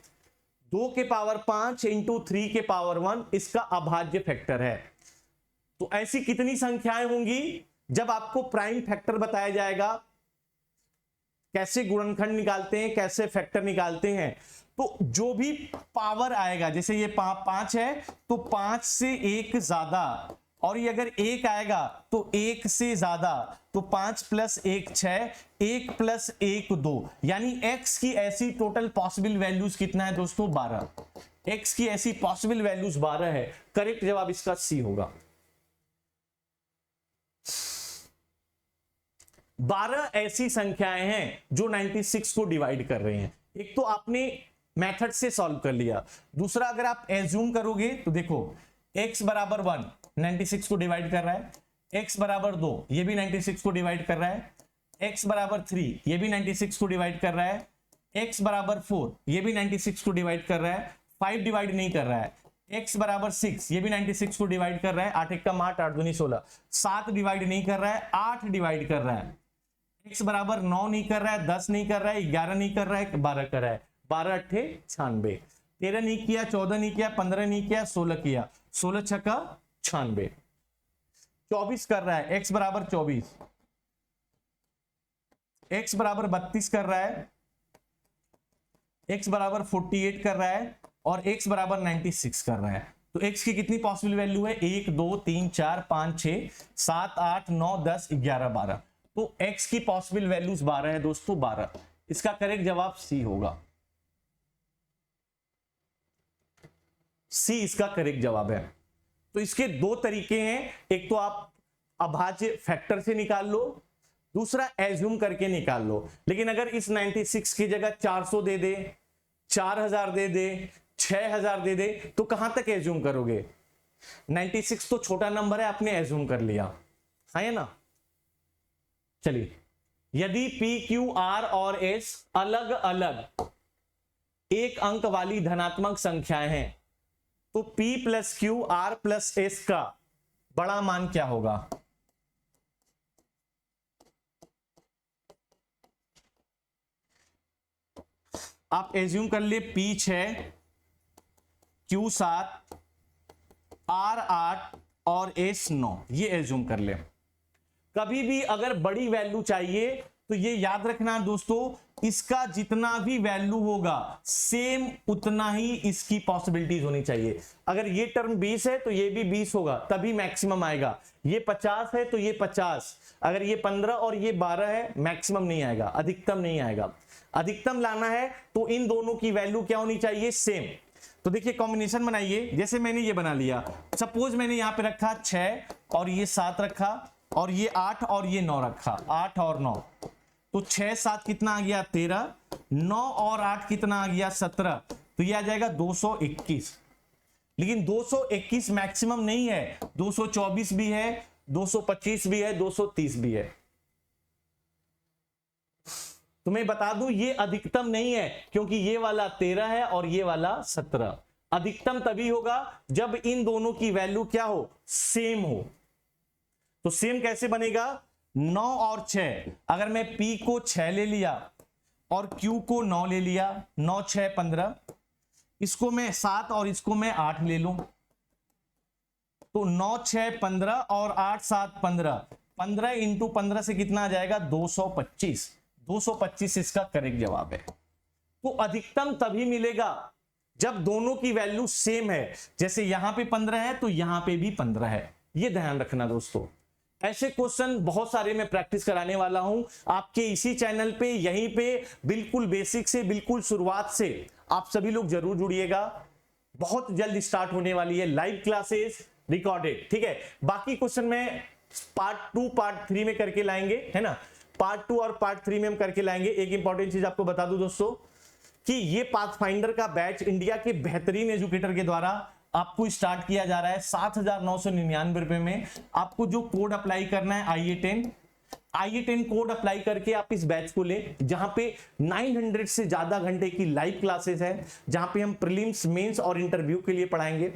Speaker 1: 2 के पावर 5 इंटू 3 के पावर 1 इसका अभाज्य फैक्टर है। तो ऐसी कितनी संख्याएं होंगी जब आपको प्राइम फैक्टर बताया जाएगा? कैसे गुणनखंड निकालते हैं, कैसे फैक्टर निकालते हैं? तो जो भी पावर आएगा, जैसे ये 5 है तो 5 से 1 ज्यादा, और ये अगर 1 आएगा तो 1 से ज्यादा, तो 5 प्लस 1 6, 1 प्लस 1 2, यानी x की ऐसी टोटल पॉसिबल वैल्यूज कितना है दोस्तों? 12। x की ऐसी पॉसिबल वैल्यूज 12 है। करेक्ट जवाब इसका सी होगा। 12 ऐसी संख्याएं हैं जो 96 को डिवाइड कर रहे हैं। एक तो आपने मेथड से सॉल्व कर लिया, दूसरा अगर आप एज्यूम करोगे तो देखो x बराबर 1 96 को डिवाइड कर रहा है, x बराबर 2 ये भी 96 को डिवाइड कर रहा है, x बराबर 3 ये भी 96 को डिवाइड कर रहा है, x बराबर 4 ये भी 96 को डिवाइड कर रहा है, 5 डिवाइड नहीं कर रहा है, x बराबर 6 ये भी 96 को डिवाइड कर रहा है, 8 एकम 8, 8 दूनी 16, 7 डिवाइड नहीं कर रहा है, 8 डिवाइड कर रहा है, x बराबर 9 नहीं कर रहा है, 10 नहीं कर रहा है, 11 नहीं कर रहा है, 12 कर रहा है, 12 अट्ठे 96, 13 नहीं किया, 14 नहीं किया, 15 नहीं किया, 16 किया, 16 छक्का 96, 24 कर रहा है, x बराबर 24, x बराबर 32 कर रहा है, x बराबर 48 कर रहा है, और x बराबर 96 कर रहा है। तो x की कितनी पॉसिबल वैल्यू है? 1 2 3 4 5 6 7 8 9 10 11 12। तो x की पॉसिबल वैल्यूज 12 है दोस्तों, 12। इसका करेक्ट जवाब सी होगा। सी इसका करेक्ट जवाब है। तो इसके दो तरीके हैं, एक तो आप अभाज्य फैक्टर से निकाल लो, दूसरा एज्यूम करके निकाल लो। लेकिन अगर इस 96 की जगह 400 दे दे, 4000 दे दे, 6000 दे दे, तो कहां तक एज्यूम करोगे? 96 तो छोटा नंबर है, आपने एज्यूम कर लिया है ना। चलिए, यदि P, Q, R और S अलग अलग एक अंक वाली धनात्मक संख्याएं हैं तो P plus Q, R plus S का बड़ा मान क्या होगा? आप एज्यूम कर लिए P 6, Q 7, R 8 और S 9, ये एज्यूम कर ले। कभी भी अगर बड़ी वैल्यू चाहिए तो ये याद रखना दोस्तों, इसका जितना भी वैल्यू होगा सेम उतना ही इसकी पॉसिबिलिटीज होनी चाहिए। अगर ये टर्म 20 है तो ये भी 20 होगा, तभी मैक्सिमम आएगा। ये 50 है तो ये 50, अगर ये 15 और ये 12 है, मैक्सिमम नहीं आएगा, अधिकतम नहीं आएगा। अधिकतम लाना है तो इन दोनों की वैल्यू क्या होनी चाहिए? सेम। तो देखिए कॉम्बिनेशन बनाइए, जैसे मैंने ये बना लिया, सपोज मैंने यहां पे रखा 6 और ये 7 रखा, और ये 8 और ये 9 रखा, 8 और 9, तो 6 7 कितना आ गया? 13, 9 और 8 कितना आ गया? 17, तो ये आ जाएगा 221। लेकिन 221 मैक्सिमम नहीं है, 224 भी है, 225 भी है, 230 भी है। तो मैं बता दूं ये अधिकतम नहीं है, क्योंकि ये वाला 13 है और ये वाला 17। अधिकतम तभी होगा जब इन दोनों की वैल्यू क्या हो? सेम हो। तो सेम कैसे बनेगा? 9 और 6, अगर मैं P को 6 ले लिया और Q को 9 ले लिया, 9 6 15, इसको मैं 7 और इसको मैं 8 ले लूं, तो 9 6 15 और 8 7 15, 15 इंटू 15 से कितना आ जाएगा 225। 225 इसका करेक्ट जवाब है। तो अधिकतम तभी मिलेगा जब दोनों की वैल्यू सेम है, जैसे यहां पे 15 है तो यहां पे भी 15 है, ये ध्यान रखना दोस्तों। ऐसे क्वेश्चन बहुत सारे मैं प्रैक्टिस कराने वाला हूं आपके इसी चैनल पे, यहीं पे बिल्कुल बेसिक से बिल्कुल शुरुआत से। आप सभी लोग जरूर जुड़िएगा, बहुत जल्द स्टार्ट होने वाली है लाइव क्लासेस रिकॉर्डेड, ठीक है। बाकी क्वेश्चन में पार्ट 2 पार्ट 3 में करके लाएंगे, है ना। पार्ट 2 और पार्ट 3 में हम करके लाएंगे। एक इंपॉर्टेंट चीज आपको बता दूं दोस्तों कि ये पाथफाइंडर का बैच इंडिया के बेहतरीन एजुकेटर के द्वारा आपको स्टार्ट किया जा रहा है 7,999 रुपए में। आपको जो कोड अप्लाई करना है IE10 कोड अप्लाई करके आप इस बैच को लें, जहां पे 900 से ज्यादा घंटे की लाइव क्लासेस है, जहां पे हम प्रीलिम्स, मेंस और इंटरव्यू के लिए पढ़ाएंगे।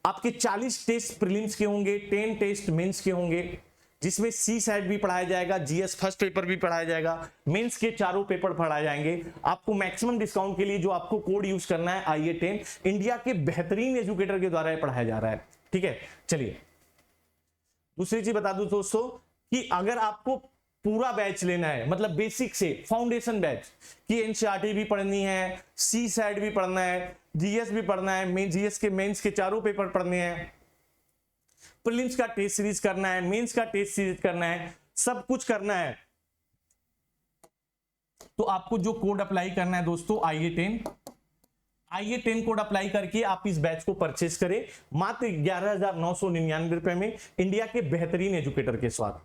Speaker 1: आपके 40 टेस्ट प्रीलिम्स के होंगे, 10 टेस्ट मेंस के होंगे, जिसमें सी सेट भी पढ़ाया जाएगा, जीएस फर्स्ट पेपर भी पढ़ाया जाएगा, मेंस के चारों पेपर पढ़ाए जाएंगे। आपको मैक्सिमम डिस्काउंट के लिए जो आपको कोड यूज करना है IE10, इंडिया के बेहतरीन एजुकेटर के द्वारा पढ़ाया जा रहा है, ठीक है। चलिए दूसरी चीज बता दूं दोस्तों कि अगर आपको पूरा बैच लेना है, मतलब बेसिक से फाउंडेशन बैच की एनसीईआरटी भी पढ़नी है, सी सेट भी पढ़ना है, जीएस भी पढ़ना है, जीएस के मेंस के चारों पेपर पढ़ने हैं, प्रीलिम्स का टेस्ट सीरीज करना है, मेंस का टेस्ट सीरीज करना है, सब कुछ करना है, तो आपको जो कोड अप्लाई करना है दोस्तों IE10 कोड अप्लाई करके आप इस बैच को परचेस करें मात्र 11,999 रुपए में, इंडिया के बेहतरीन एजुकेटर के साथ,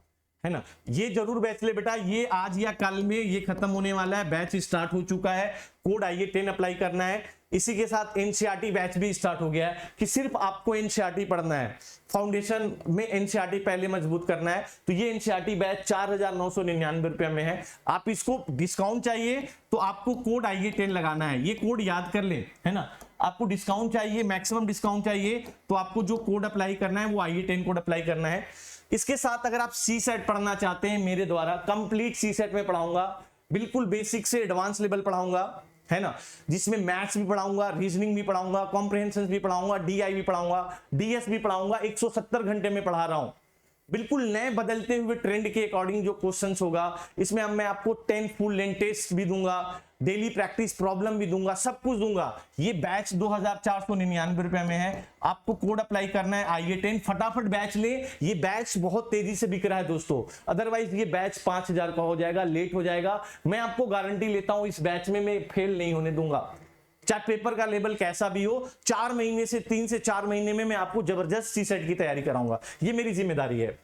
Speaker 1: है ना। ये जरूर बैच ले बेटा, ये आज या कल में ये खत्म होने वाला है, बैच स्टार्ट हो चुका है, कोड IE10 अप्लाई करना है। इसी के साथ एनसीईआरटी बैच भी स्टार्ट हो गया है कि सिर्फ आपको एनसीईआरटी पढ़ना है, फाउंडेशन में एनसीईआरटी पहले मजबूत करना है। तो ये एनसीईआरटी बैच 4,999 रुपए में है। आप इसको डिस्काउंट चाहिए तो आपको कोड IE10 लगाना है, ये कोड याद कर ले, है ना। आपको डिस्काउंट चाहिए, मैक्सिमम डिस्काउंट चाहिए, तो आपको जो कोड अप्लाई करना है वो IE10 कोड अप्लाई करना है। इसके साथ अगर आप सी सेट पढ़ना चाहते हैं मेरे द्वारा, कंप्लीट सी सेट में पढ़ाऊंगा, बिल्कुल बेसिक से एडवांस लेवल पढ़ाऊंगा, है ना, जिसमें मैथ्स भी पढ़ाऊंगा, रीजनिंग भी पढ़ाऊंगा, कॉम्प्रिहेंशन भी पढ़ाऊंगा, DI भी पढ़ाऊंगा, DS भी पढ़ाऊंगा। 170 घंटे में पढ़ा रहा हूं, बिल्कुल नए बदलते हुए ट्रेंड के अकॉर्डिंग जो क्वेश्चंस होगा, इसमें अब मैं आपको 10 फुल लेंथ टेस्ट भी दूंगा, डेली प्रैक्टिस प्रॉब्लम भी दूंगा, सब कुछ दूंगा। ये बैच 2,499 रुपए में है। आपको कोड अप्लाई करना है IE10, फटाफट बैच ले, ये बैच बहुत तेजी से बिक रहा है दोस्तों, अदरवाइज ये बैच 5,000 का हो जाएगा, लेट हो जाएगा। मैं आपको गारंटी लेता हूं इस बैच में मैं फेल नहीं होने दूंगा, चाहे पेपर का लेवल कैसा भी हो। 4 महीने से 3 से 4 महीने में मैं आपको जबरदस्त सी सेट की तैयारी कराऊंगा, ये मेरी जिम्मेदारी है।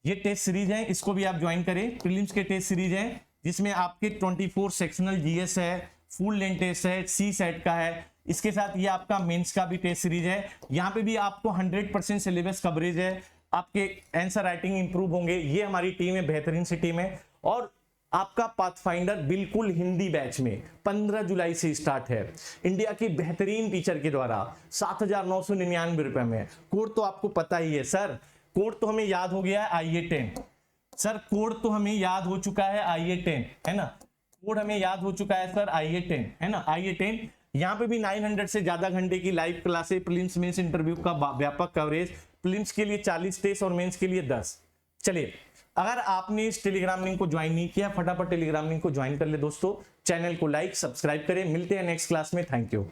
Speaker 1: ये टेस्ट सीरीज है, इसको भी आप ज्वाइन करें। प्रीलिम्स के टेस्ट सीरीज है जिसमें आपके 24 सेक्शनल जीएस है, फुल लेंथ टेस्ट है, सी सेट का है। इसके साथ ये आपका मेंस का भी टेस्ट सीरीज है, यहाँ पे भी आपको 100% सिलेबस कवरेज है, आपके आंसर राइटिंग इंप्रूव होंगे। ये हमारी टीम है, बेहतरीन सी टीम है। और आपका पाथफाइंडर बिल्कुल हिंदी बैच में 15 जुलाई से स्टार्ट है, इंडिया के बेहतरीन टीचर के द्वारा 7,999 रुपए में। कोड तो आपको पता ही है सर, कोड तो हमें याद हो गया है IE10 सर, कोड तो हमें याद हो चुका है IE10, है ना, कोड हमें याद हो चुका है सर IE10, है ना, IE10। यहाँ पे भी 900 से ज्यादा घंटे की live classes, prelims mains interview का व्यापक कवरेज, प्रीलिम्स के लिए 40 टेस्ट और मेंस के लिए 10। चलिए, अगर आपने इस टेलीग्राम लिंक को ज्वाइन नहीं किया, फटाफट टेलीग्राम लिंक को ज्वाइन कर ले दोस्तों, चैनल को लाइक सब्सक्राइब करें। मिलते हैं नेक्स्ट क्लास में, थैंक यू।